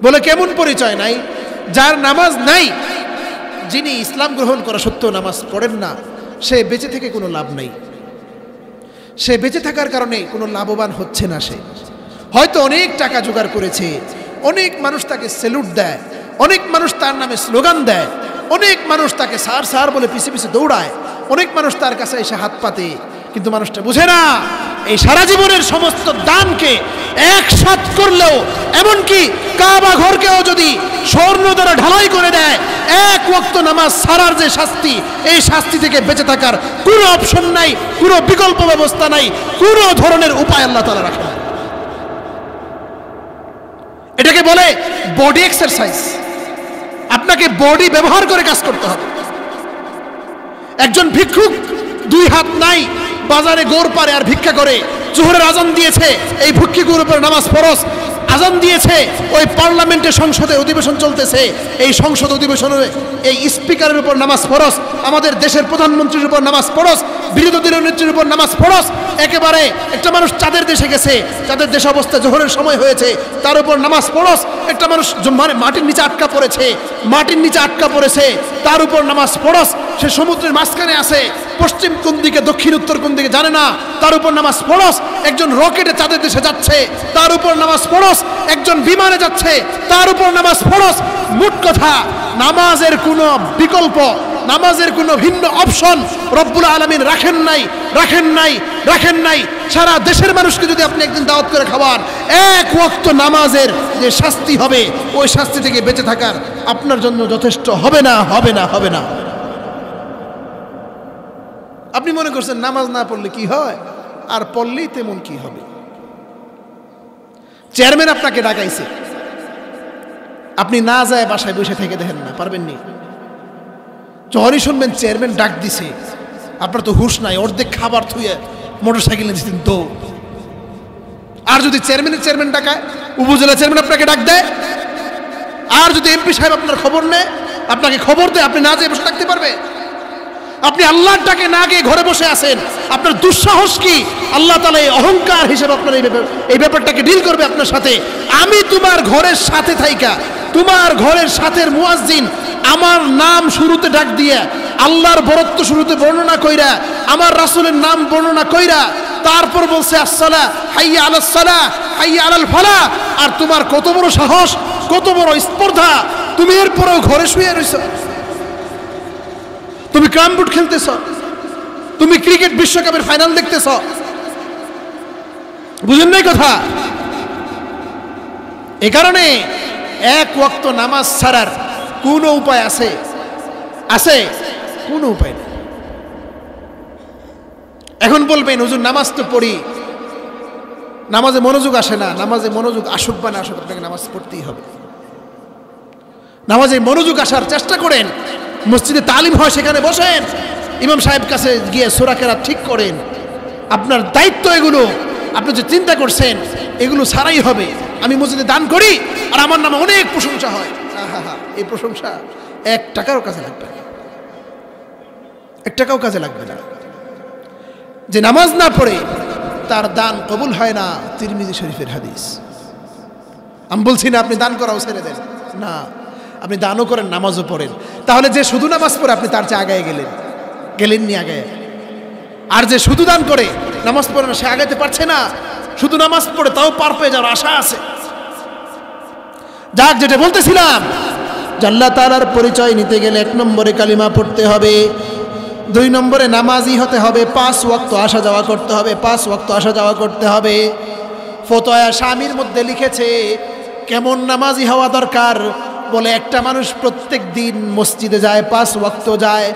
বলে কেমন পরিচয় নাই? যার নামাজ নাই, যিনি ইসলাম গ্রহণ করা সত্ত্বেও নামাজ পড়েন না, সে বেঁচে থেকে কোনো লাভ নাই। সে বেঁচে থাকার কারণে কোনো লাভবান হচ্ছে না। সে হয়তো অনেক টাকা জোগাড় করেছে, অনেক মানুষ তাকে স্যালুট দেয়, অনেক মানুষ তার নামে স্লোগান দেয়, অনেক মানুষ তাকে স্যার স্যার বলে পিছে পিছে দৌড়ায়, অনেক মানুষ তার কাছে এসে হাত পাতে, কিন্তু মানুষটা বুঝে না এই সারা জীবনের সমস্ত দানকে একসাথ করলেও, এমনকি কাবা ঘরকেও যদি স্বর্ণ দ্বারা ঢালাই করে দেয়, 1 ওয়াক্ত নামাজ ছাড়ার যে শাস্তি, এই শাস্তি থেকে বেঁচে থাকার কোনো অপশন নাই, কোনো বিকল্প ব্যবস্থা নাই, কোনো ধরনের উপায় আল্লাহ তাআলা রাখেন। এটাকে বলে বডি এক্সারসাইজ। আপনাকে বডি ব্যবহার করে কাজ করতে হবে। একজন ভিক্ষুক 2 হাত নাই, বাজারে গোর পারে আর ভিক্ষা করে, জোহরের আজান দিয়েছে, এই ভিক্ষুকের উপর নামাজ ফরজ। আজান দিয়েছে, ওই পার্লামেন্টে সংসদে অধিবেশন চলতেছে, এই সংসদ অধিবেশনে এই স্পিকারের উপর নামাজ ফরজ, আমাদের দেশের প্রধানমন্ত্রীর উপর নামাজ ফরজ, বিরোধী দলীয় নেত্রীর উপর নামাজ ফরজ। একেবারে একটা মানুষ চাঁদের দেশে গেছে, চাঁদের দেশে অবস্থা জোহরের সময় হয়েছে, তার উপর নামাজ ফরজ। একটা মানুষ মাটির নিচে আটকা পড়েছে, মাটির নিচে আটকা পড়েছে, তার উপর নামাজ ফরজ। সে সমুদ্রের মাঝখানে আছে, পশ্চিম কোন দিকে দক্ষিণ উত্তর কোন দিকে জানে না, তার উপর নামাজ ফরজ। একজন রকেটে চাঁদের দেশে যাচ্ছে, তার উপর নামাজ ফরজ। একজন বিমানে যাচ্ছে, তার উপর নামাজ ফরজ। মোট কথা, নামাজের কোনো বিকল্প, নামাজের কোনো ভিন্ন অপশন রব্বুল আলামিন রাখেন নাই, রাখেন নাই, রাখেন নাই। সারা দেশের মানুষকে যদি আপনি একদিন দাওয়াত করে খাওয়ান, 1 ওয়াক্ত নামাজের যে শাস্তি হবে, ওই শাস্তি থেকে বেঁচে থাকার আপনার জন্য যথেষ্ট হবে না, হবে না, হবে না। আপনি মনে করছেন নামাজ না পড়লে কি হয়, আর পড়লেই তেমন কি হবে। চেয়ারম্যান আপনাকে ডাকাইছে, আপনি না যায় বাসায় বসে থেকে দেখেন না, পারবেন নি। যখনই শুনবেন চেয়ারম্যান ডাক দিছে, আপনার তো হুঁশ নাই, অর্ধেক খাবার থুয়ে মোটরসাইকেলে দিতেন তো। আর যদি চেয়ারম্যান ডাকায়, উপজেলা চেয়ারম্যান আপনাকে ডাক দেয়, আর যদি এমপি সাহেব আপনার খবর নেয়, আপনাকে খবর দেয়, আপনি না যেয়ে বসে থাকতে পারবে? আপনি আল্লাহর ডাকে না গিয়ে ঘরে বসে আছেন, আপনার দুঃসাহস কি? আল্লাহ তাআলা এই অহংকার হিসেবে আপনার এই ব্যাপারটাকে ডিল করবে আপনার সাথে। আমি তোমার ঘরের সাথে থাইকা, তোমার ঘরের সাথের মুয়াজ্জিন আমার নাম শুরুতে ডাক দিয়ে, আল্লাহর বরত্ব শুরুতে বর্ণনা কইরা, আমার রাসূলের নাম বর্ণনা কইরা, তারপর বলছে আসসালা, হাইয়া আলাস সালাহ, হাইয়া আলাল ফালাহ। আর তোমার কত বড় সাহস, কত বড় স্পর্ধা, তুমি এরপরেও ঘরে শুয়ে রইছো। তুমি ক্যারাম বোর্ড খেলতেছ, তুমি ক্রিকেট বিশ্বকাপের ফাইনাল দেখতেছ, বুঝেন নাই কথা? এ কারণে এক ওয়াক্ত নামাজ ছাড়ার কোনো উপায় আছে? আছে? কোনো উপায় নেই। এখন বলবেন হুজুর নামাজ তো পড়ি, নামাজে মনোযোগ আসে না। নামাজে মনোযোগ আসুক বা না আসুক, আপনাকে নামাজ পড়তেই হবে। নামাজে মনোযোগ আসার চেষ্টা করেন, মসজিদে তালিম হয় সেখানে বসেন, ইমাম সাহেব কাছে গিয়ে সূরা কেরাত ঠিক করেন। আপনার দায়িত্ব এগুলো। আপনি যে চিন্তা করছেন এগুলো ছাড়াই হবে, আমি মসজিদে দান করি আর আমার নামে অনেক প্রশংসা হয়, এই প্রশংসা 1 টাকাও কাজে লাগবে না, 1 টাকাও কাজে লাগবে না। যে নামাজ না পড়ে তার দান কবুল হয় না, তিরমিজি শরীফের হাদিস। আমি বলছি না আপনি দান করাও ছেড়ে দেন, না, আপনি দানও করেন, নামাজও পড়েন। তাহলে যে শুধু নামাজ পড়ে আপনি তার চেয়ে আগায় গেলেননি আগে। আর যে শুধু দান করে নামাজ পড়ে না, সে আগাইতে পারছে না। শুধু নামাজ পড়ে তাও পার পেয়ে যাওয়ার আশা আছে। যাক, যেটা বলতেছিলাম, আল্লাহ তাআলার পরিচয় নিতে গেলে 1 নম্বরে কালিমা পড়তে হবে, 2 নম্বরে নামাজি হতে হবে, 5 ওয়াক্ত আসা যাওয়া করতে হবে, 5 ওয়াক্ত আসা যাওয়া করতে হবে। ফতোয়া শামির মধ্যে লিখেছে কেমন নামাজি হওয়া দরকার। বলে একটা মানুষ প্রত্যেক দিন মসজিদে যায়, 5 ওয়াক্ত যায়,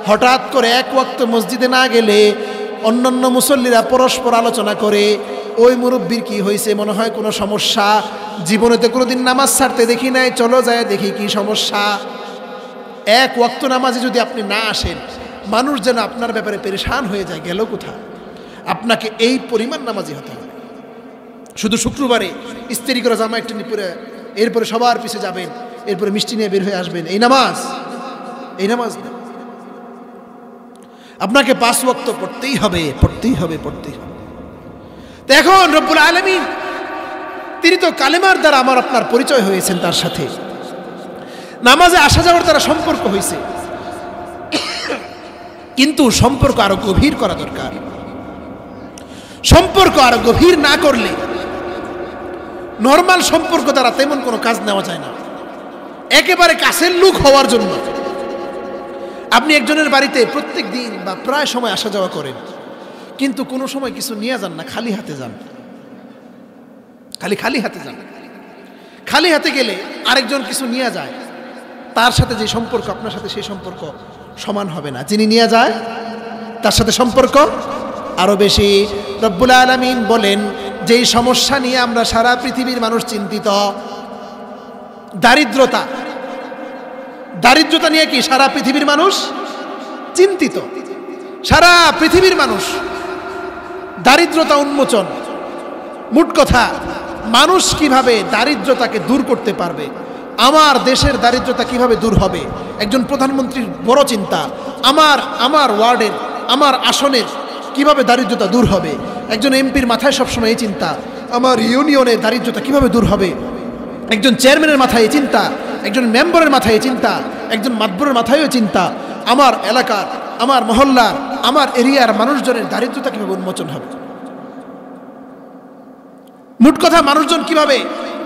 হঠাৎ করে 1 ওয়াক্ত মসজিদে না গেলে অন্যান্য মুসল্লিরা পরস্পর আলোচনা করে, ওই মুরব্বির কি হয়েছে, মনে হয় কোনো সমস্যা, জীবনেতে কোনোদিন নামাজ ছাড়তে দেখি নাই, চলো যায় দেখি কি সমস্যা। 1 ওয়াক্ত নামাজে যদি আপনি না আসেন, মানুষ যেন আপনার ব্যাপারে পেরেশান হয়ে যায়, গেল কোথায়। আপনাকে এই পরিমাণ নামাজি হতে হবে। শুধু শুক্রবারে ইস্ত্রি করে জামা একটা নিয়ে পরে এরপরে সবার পিছে যাবেন, এরপরে মিষ্টি নিয়ে বের হয়ে আসবেন, এই নামাজ না। আপনাকে 5 ওয়াক্ত পড়তেই হবে। তো এখন রব্বুল আলামিন তিনি তো কালেমার দ্বারা আমার আপনার পরিচয় হয়েছেন, তার সাথে নামাজে আসা যাওয়ার দ্বারা সম্পর্ক হয়েছে, কিন্তু সম্পর্ক আরো গভীর করা দরকার। সম্পর্ক আরো গভীর না করলে নরমাল সম্পর্ক দ্বারা তেমন কোনো কাজ নেওয়া যায় না। একেবারে কাছের লোক হওয়ার জন্য আপনি একজনের বাড়িতে প্রত্যেক দিন বা প্রায় সময় আসা যাওয়া করেন, কিন্তু কোনো সময় কিছু নিয়ে যান না, খালি হাতে যান, খালি হাতে যান। খালি হাতে গেলে আরেকজন কিছু নিয়ে যায়, তার সাথে যে সম্পর্ক আপনার সাথে সেই সম্পর্ক সমান হবে না। যিনি নিয়ে যায় তার সাথে সম্পর্ক আরো বেশি। রব্বুল আলামিন বলেন, যেই সমস্যা নিয়ে আমরা সারা পৃথিবীর মানুষ চিন্তিত, দারিদ্রতা নিয়ে কি সারা পৃথিবীর মানুষ চিন্তিত? সারা পৃথিবীর মানুষ দারিদ্রতা উন্মোচন। মোট কথা, মানুষ কিভাবে দারিদ্রতাকে দূর করতে পারবে, আমার দেশের দারিদ্রতা কিভাবে দূর হবে, একজন প্রধানমন্ত্রীর বড় চিন্তা। আমার ওয়ার্ডের, আমার আসনের কিভাবে দারিদ্রতা দূর হবে, একজন এমপির মাথায় সবসময় এই চিন্তা, আমার ইউনিয়নের দারিদ্রতা কিভাবে দূর হবে। একজন চেয়ারম্যানের মাথায় এই চিন্তা, একজন মেম্বারের মাথায় এই চিন্তা, একজন মাতবরের মাথায়ও চিন্তা, আমার এলাকার, আমার মহল্লার, আমার এরিয়ার মানুষজনের দারিদ্রতা কিভাবে উন্মোচন হবে। মোট কথা, মানুষজন কিভাবে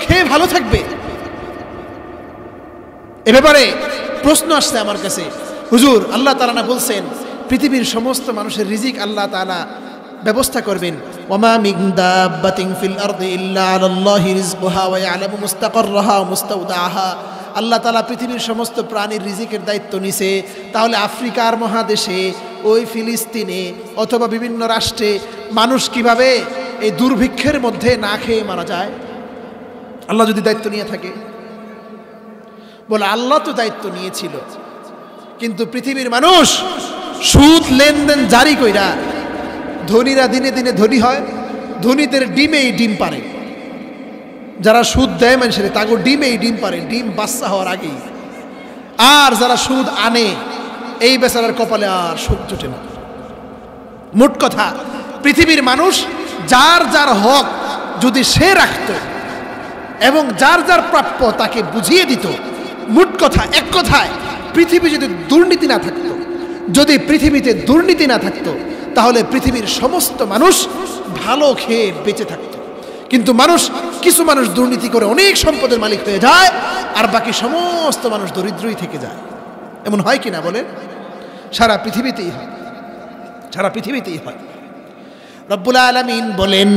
খেয়ে ভালো থাকবে, এ ব্যাপারে প্রশ্ন আসছে আমার কাছে। হুজুর, আল্লাহ তাআলা না বলছেন পৃথিবীর সমস্ত মানুষের রিজিক আল্লাহ তাআলা ব্যবস্থা করবেন, ওয়ামা মিন দাব্বাতিন ফিল আরদি ইল্লা আলাল্লাহি রিজকুহা ওয়া ইয়ালামু মুস্তাকাররাহা ওয়া মুস্তাওদাআহা। আল্লাহ তাআলা পৃথিবীর সমস্ত প্রাণীর রিজিকের দায়িত্ব নিছে। তাহলে আফ্রিকার মহাদেশে, ওই ফিলিস্তিনে অথবা বিভিন্ন রাষ্ট্রে মানুষ কিভাবে এই দুর্ভিক্ষের মধ্যে না খেয়ে মারা যায়, আল্লাহ যদি দায়িত্ব নিয়ে থাকে? বলে আল্লাহ তো দায়িত্ব নিয়েছিল, কিন্তু পৃথিবীর মানুষ সুদ লেনদেন জারি কইরা ধনীরা দিনে দিনে ধনী হয়, ধনীদের ডিমেই ডিম পারে। যারা সুদ দেয় মানুষের, তাগো ডিমেই ডিম পারে, ডিম বাচ্চা হওয়ার আগেই। আর যারা সুদ আনে, এই বেচারার কপালে আর সুদ জোটে না। মোট কথা, পৃথিবীর মানুষ যার যার হক যদি সে রাখত এবং যার যার প্রাপ্য তাকে বুঝিয়ে দিত, মোট কথা, এক কথায়, পৃথিবী যদি দুর্নীতি না থাকত, যদি পৃথিবীতে দুর্নীতি না থাকতো, তাহলে পৃথিবীর সমস্ত মানুষ ভালো খেয়ে বেঁচে থাকত। কিন্তু কিছু মানুষ দুর্নীতি করে অনেক সম্পদের মালিক হয়ে যায়, আর বাকি সমস্ত মানুষ দরিদ্রই থেকে যায়। এমন হয় কিনা বলেন? সারা পৃথিবীতেই হয়, সারা পৃথিবীতেই হয়। রব্বুল আলামিন বলেন,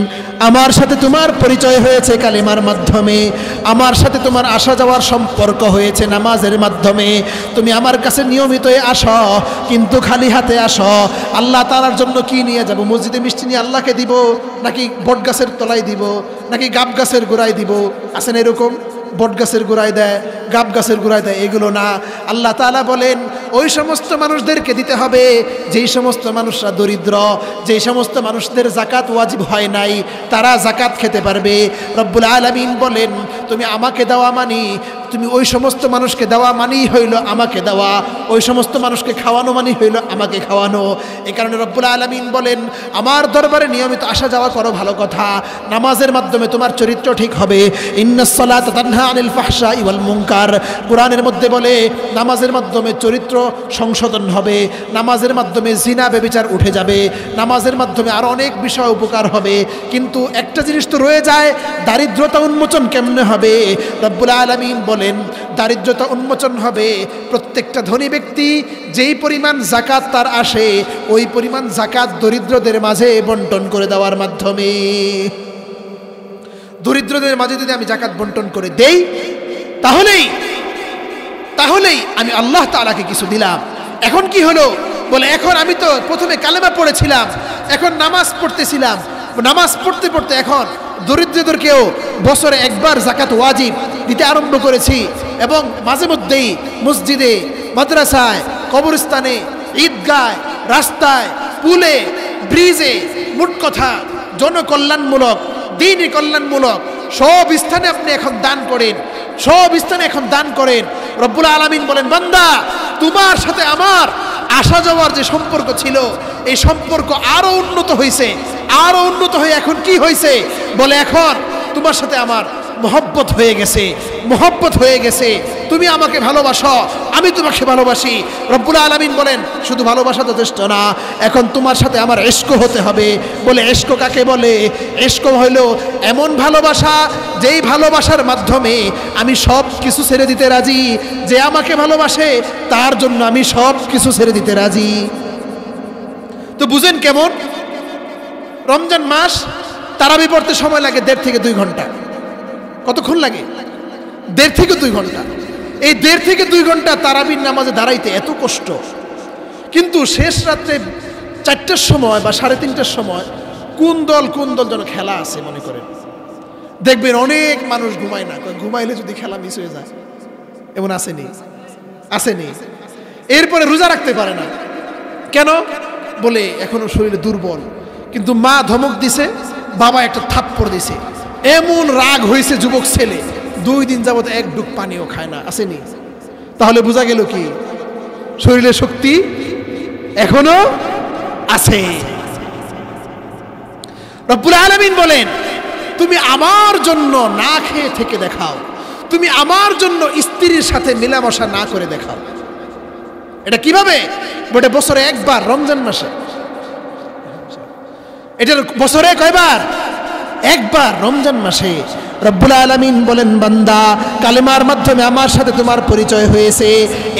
আমার সাথে তোমার পরিচয় হয়েছে কালেমার মাধ্যমে, আমার সাথে তোমার আসা যাওয়ার সম্পর্ক হয়েছে নামাজের মাধ্যমে। তুমি আমার কাছে নিয়মিত আসো, কিন্তু খালি হাতে আসো। আল্লাহ তাআলার জন্য কি নিয়ে যাব? মসজিদে মিষ্টি নিয়ে আল্লাহকে দিব, নাকি বট গাছের তলায় দিব, নাকি গাব গাছের গোড়ায় দিব? আছেন এরকম, বট গাছের গোড়ায় দেয়, গাব গাছের গোড়ায় দেয়, এগুলো না। আল্লাহ তাআলা বলেন ওই সমস্ত মানুষদেরকে দিতে হবে যেই সমস্ত মানুষরা দরিদ্র, যেই সমস্ত মানুষদের যাকাত ওয়াজিব হয় নাই, তারা যাকাত খেতে পারবে। রব্বুল আলামিন বলেন তুমি আমাকে দেওয়া মানি, তুমি ওই সমস্ত মানুষকে দেওয়া মানেই হইল আমাকে দেওয়া, ওই সমস্ত মানুষকে খাওয়ানো মানি হইল আমাকে খাওয়ানো। এই কারণে রব্বুল আলামিন বলেন আমার দরবারে নিয়মিত আসা যাওয়া করো, ভালো কথা। নামাজের মাধ্যমে তোমার চরিত্র ঠিক হবে। ইন্নাস সালাতা তানহা আনিল ফাহশাই ওয়াল মুনকার, কোরআনের মধ্যে বলে নামাজের মাধ্যমে চরিত্র সংশোধন হবে, নামাজের মাধ্যমে জিনা ব্যভিচার উঠে যাবে, নামাজের মাধ্যমে আরো অনেক বিষয় উপকার হবে। কিন্তু একটা জিনিস তো রয়ে যায়, দারিদ্রতা উন্মোচন কেমনে হবে? রব্বুল আলামিন বলেন দারিদ্রতা উন্মোচন হবে প্রত্যেকটা ধনী ব্যক্তি যেই পরিমাণ যাকাত তার আসে ওই পরিমাণ যাকাত দরিদ্রদের মাঝে বন্টন করে দেওয়ার মাধ্যমে। দরিদ্রদের মাঝে যদি আমি যাকাত বন্টন করে দেই তাহলেই আমি আল্লাহ তাআলাকে কিছু দিলাম। এখন কি হলো? বলে এখন আমি তো প্রথমে কালেমা পড়েছিলাম, এখন নামাজ পড়তেছিলাম, নামাজ পড়তে পড়তে এখন দরিদ্রদেরকেও বছরে একবার যাকাত ওয়াজিব দিতে আরম্ভ করেছি, এবং মাঝে মধ্যেই মসজিদে, মাদ্রাসায়, কবরস্থানে, ঈদগায়, রাস্তায়, পুলে, ব্রিজে, মোট কথা জনকল্যাণমূলক, দ্বীনি কল্যাণমূলক সব স্থানে আপনি এখন দান করেন, সব স্থানে এখন দান করেন। রব্বুল আলামিন বলেন বান্দা তোমার সাথে আমার আসা যাওয়ার যে সম্পর্ক ছিল এই সম্পর্ক আরো উন্নত হয়েছে, আরো উন্নত হয়ে এখন কি হয়েছে? বলে এখন তোমার সাথে আমার মহব্বত হয়ে গেছে, মহব্বত হয়ে গেছে। তুমি আমাকে ভালোবাসো, আমি তোমাকে ভালোবাসি। রব্বুল আলামিন বলেন শুধু ভালোবাসা যথেষ্ট না, এখন তোমার সাথে আমার ইশক হতে হবে। বলে ইশক কাকে বলে? ইশক হইল এমন ভালোবাসা যেই ভালোবাসার মাধ্যমে আমি সব কিছু ছেড়ে দিতে রাজি। যে আমাকে ভালোবাসে তার জন্য আমি সব কিছু ছেড়ে দিতে রাজি। তো বুঝেন কেমন? রমজান মাস তারাবি পড়তে সময় লাগে 1.5 থেকে 2 ঘন্টা। কতক্ষণ লাগে? 1.5 থেকে 2 ঘন্টা। এই 1.5 থেকে 2 ঘন্টা তারাবির নামাজে দাঁড়াইতে এত কষ্ট, কিন্তু শেষ রাত্রে 4টার সময় বা 3:30টার সময় কোন দল যেন খেলা আছে মনে করেন, দেখবেন অনেক মানুষ ঘুমায় না, ঘুমাইলে যদি খেলা মিস হয়ে যায়, এমন আসেনি? এরপরে রোজা রাখতে পারে না। কেন? বলে এখনো শরীরে দুর্বল। কিন্তু মা ধমক দিছে, বাবা একটা থাপ্পড় দিছে, এমন রাগ হয়েছে যুবক ছেলে 2 দিন যাবত এক ডুব পানিও খায় না। আসেনি? তাহলে বোঝা গেল কি শরীরে শক্তি এখনো আছে। রব্বুল আলামিন বলেন তুমি আমার জন্য না খেয়ে থেকে দেখাও, তুমি আমার জন্য স্ত্রীর সাথে মেলামেশা না করে দেখাও। এটা কিভাবে? বলে বছরে একবার রমজান মাসে। এটার বছরে কয়বার? একবার রমজান মাসে। রব্বুল আলামিন বলেন বান্দা কালেমার মাধ্যমে আমার সাথে তোমার পরিচয় হয়েছে,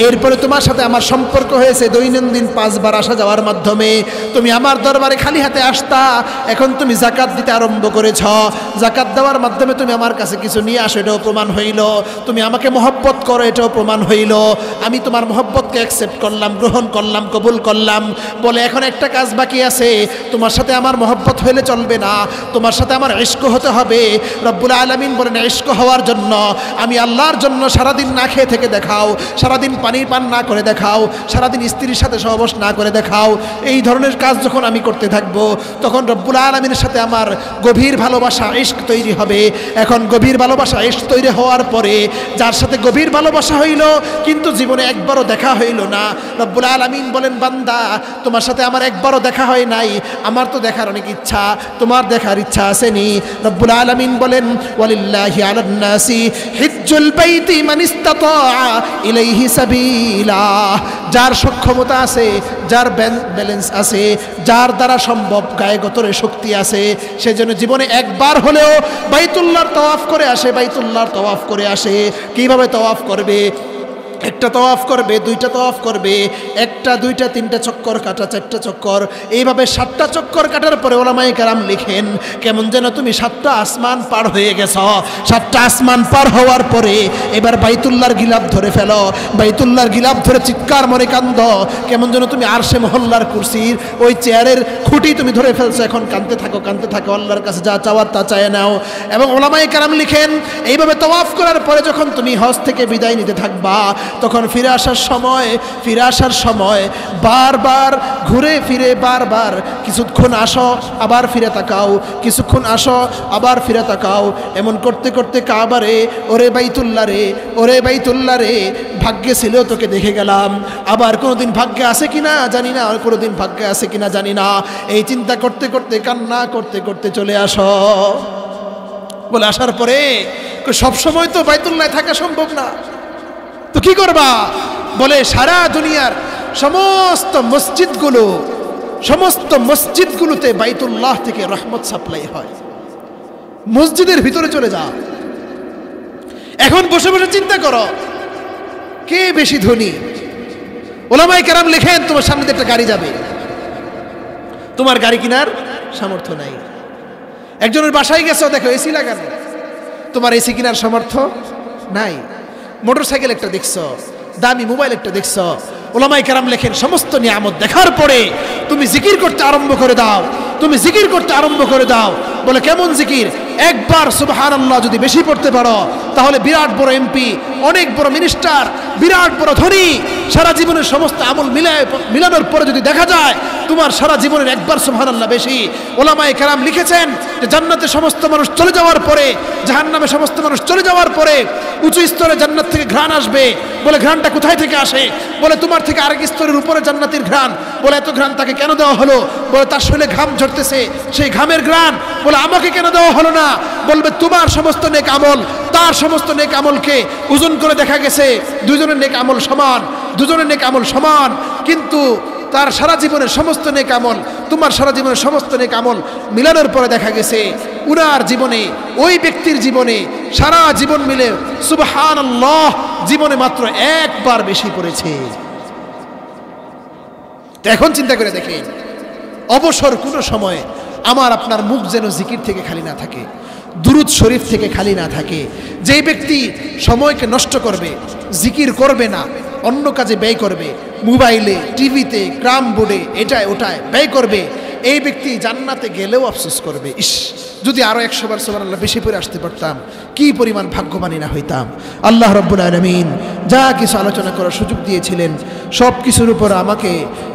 এরপরে তোমার সাথে আমার সম্পর্ক হয়েছে দৈনন্দিন 5 বার আসা যাওয়ার মাধ্যমে। তুমি আমার দরবারে খালি হাতে আসতা, এখন তুমি যাকাত দিতে আরম্ভ করেছ। যাকাত দেওয়ার মাধ্যমে তুমি আমার কাছে কিছু নিয়ে আসো, এটাও প্রমাণ হইল। তুমি আমাকে মহব্বত করো, এটাও প্রমাণ হইল। আমি তোমার মহব্বতকে অ্যাকসেপ্ট করলাম, গ্রহণ করলাম, কবুল করলাম। বলে এখন একটা কাজ বাকি আছে, তোমার সাথে আমার মহব্বত হইলে চলবে না, তোমার সাথে আমার ইশক হতে হবে। রব্বুল আলামিন বলেন ইশক হওয়ার জন্য আমি আল্লাহর জন্য সারাদিন না খেয়ে থেকে দেখাও, সারাদিন পানি পান না করে দেখাও, সারাদিন স্ত্রীর সাথে সহবাস না করে দেখাও। এই ধরনের কাজ যখন আমি করতে থাকবো তখন রব্বুল আলামিনের সাথে আমার গভীর ভালোবাসা ইশক তৈরি হবে। এখন গভীর ভালোবাসা ইশক তৈরি হওয়ার পরে যার সাথে গভীর ভালোবাসা হইল কিন্তু জীবনে একবারও দেখা হইল না, রব্বুল আলামিন বলেন বান্দা তোমার সাথে আমার একবারও দেখা হয় নাই, আমার তো দেখার অনেক ইচ্ছা, তোমার দেখার ইচ্ছা আসেনি। রব্বুল আলামিন বলেন ওয়ালিল্লাহি আলান নাসি হিজ্জুল বাইতি মান ইসতাতা ইলাইহি সাবিলা। যার সক্ষমতা আছে, যার ব্যালেন্স আছে, যার দ্বারা সম্ভব গায়ে গতরে শক্তি আছে, সেজন্য জীবনে একবার হলেও বাইতুল্লাহর তওয়াফ করে আসে, বাইতুল্লাহর তওয়াফ করে আসে। কিভাবে তওয়াফ করবে? একটা তওয়াফ করবে, দুইটা তওয়াফ করবে, একটা দুইটা তিনটা চক্কর কাটা, চারটা চক্কর, এইভাবে 7টা চক্কর কাটার পরে ওলামায়ে কেরাম লিখেন কেমন যেন তুমি 7টা আসমান পার হয়ে গেছ। 7টা আসমান পার হওয়ার পরে এবার বাইতুল্লাহর গিলাফ ধরে ফেলো, বাইতুল্লাহর গিলাফ ধরে চিৎকার মরে কান্দ, কেমন যেন তুমি আরশে মহল্লার কুরসির ওই চেয়ারের খুঁটি তুমি ধরে ফেলছো। এখন কাঁদতে থাকো, কাঁদতে থাকো, আল্লাহর কাছে যা চাওয়ার তা চায় নাও। এবং ওলামায়ে কেরাম লিখেন এইভাবে তওয়াফ করার পরে যখন তুমি হজ থেকে বিদায় নিতে থাকবা, তখন ফিরে আসার সময় বারবার ঘুরে ফিরে বারবার কিছুক্ষণ আসো আবার ফিরে তাকাও, কিছুক্ষণ আসো আবার ফিরে তাকাও, এমন করতে করতে কাবারে ওরে বাইতুল্লাহ রে, ওরে বাইতুল্লাহ রে, ভাগ্যে ছিল তোকে দেখে গেলাম, আবার কোনোদিন ভাগ্যে আছে কিনা জানি না, আর কোনোদিন ভাগ্যে আছে কিনা জানি না, এই চিন্তা করতে করতে কান্না করতে করতে চলে আসো। বলে আসার পরে সবসময় তো বাইতুল্লাহ থাকা সম্ভব না, তো কি করবা? বলে সারা দুনিয়ার সমস্ত মসজিদগুলোতে বাইতুল্লাহ থেকে রহমত সাপ্লাই হয়, মসজিদের ভিতরে চলে যাও। এখন বসে বসে চিন্তা করো কে বেশি ধনী। ওলামায়ে কেরাম লেখেন তোমার সামনে একটা গাড়ি যাবে, তোমার গাড়ি কেনার সামর্থ্য নাই। একজনের বাসায় গেছো, দেখো এসি লাগানো, তোমার এসি কেনার সামর্থ্য নাই। মোটরসাইকেল একটা দেখছো, দামি মোবাইল একটা দেখছো। ওলামায়ে কেরাম লেখেন সমস্ত নিয়ামত দেখার পরে তুমি জিকির করতে আরম্ভ করে দাও, তুমি জিকির করতে আরম্ভ করে দাও। বলে কেমন জিকির? একবার সুবহানাল্লাহ যদি বেশি পড়তে পারো তাহলে বিরাট বড় এমপি, অনেক বড় মিনিস্টার, বিরাট বড় ধনী, সারা জীবনের সমস্ত আমল মিলানোর পরে যদি দেখা যায় তোমার সারা জীবনের একবার সুবহানাল্লাহ বেশি। ওলামায়ে কেরাম লিখেছেন যে জান্নাতে সমস্ত মানুষ চলে যাওয়ার পরে, জাহান্নামে সমস্ত মানুষ চলে যাওয়ার পরে উঁচু স্তরে জান্নাত থেকে ঘ্রাণ আসবে। বলে ঘ্রাণটা কোথায় থেকে আসে? বলে তোমার থেকে আরেক স্তরের উপরে জান্নাতের ঘ্রাণ। বলে এত ঘ্রাণ তাকে কেন দেওয়া হলো? বলে তার শরীরে ঘাম ঝরতেছে, সেই ঘামের ঘ্রাণ। বলে আমাকে কেন দেওয়া হলো না? বলবে তোমার সমস্ত নেক আমল তার সমস্ত নেক আমলকে ওজন করে দেখা গেছে দুজনের নেক আমল সমান, দুজনের নেক আমল সমান, কিন্তু তার সারা জীবনের সমস্ত নেক আমল তোমার সারা জীবনের সমস্ত নেক আমল মিলানোর পরে দেখা গেছে উনার জীবনে, ওই ব্যক্তির জীবনে সারা জীবন মিলে সুবহানাল্লাহ জীবনে মাত্র একবার বেশি পড়েছে। তো এখন চিন্তা করে দেখেন, অবসর কোনো সময় আমার আপনার মুখ যেন জিকির থেকে খালি না থাকে, দুরুদ শরীফ থেকে খালি না থাকে। যেই ব্যক্তি সময়কে নষ্ট করবে, জিকির করবে না, অন্য কাজে ব্যয় করবে, মোবাইলে, টিভিতে, ক্রাম বোর্ডে, এটায় ওটায় ব্যয় করবে, এই ব্যক্তি জান্নাতে গেলেও আফসোস করবে, ইস যদি আরো 100 বার সুবহানাল্লাহ বেশি পড়ে আসতে পারতাম, কি পরিমাণ ভাগ্যবানী না হইতাম। আল্লাহ রাব্বুল আলামিন যা কিছু আলোচনা করার সুযোগ দিয়েছিলেন সব কিছুর উপর আমাকে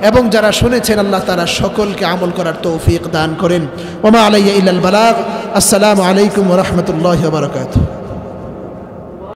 এবং যারা শুনেছেন আল্লাহ তাআলা সকলকে আমল করার তৌফিক দান করেন। ওয়া মা আলাইয়া ইল্লাল বালাগ। আসসালামু আলাইকুম ওয়া রাহমাতুল্লাহি ওয়া বারাকাতুহু।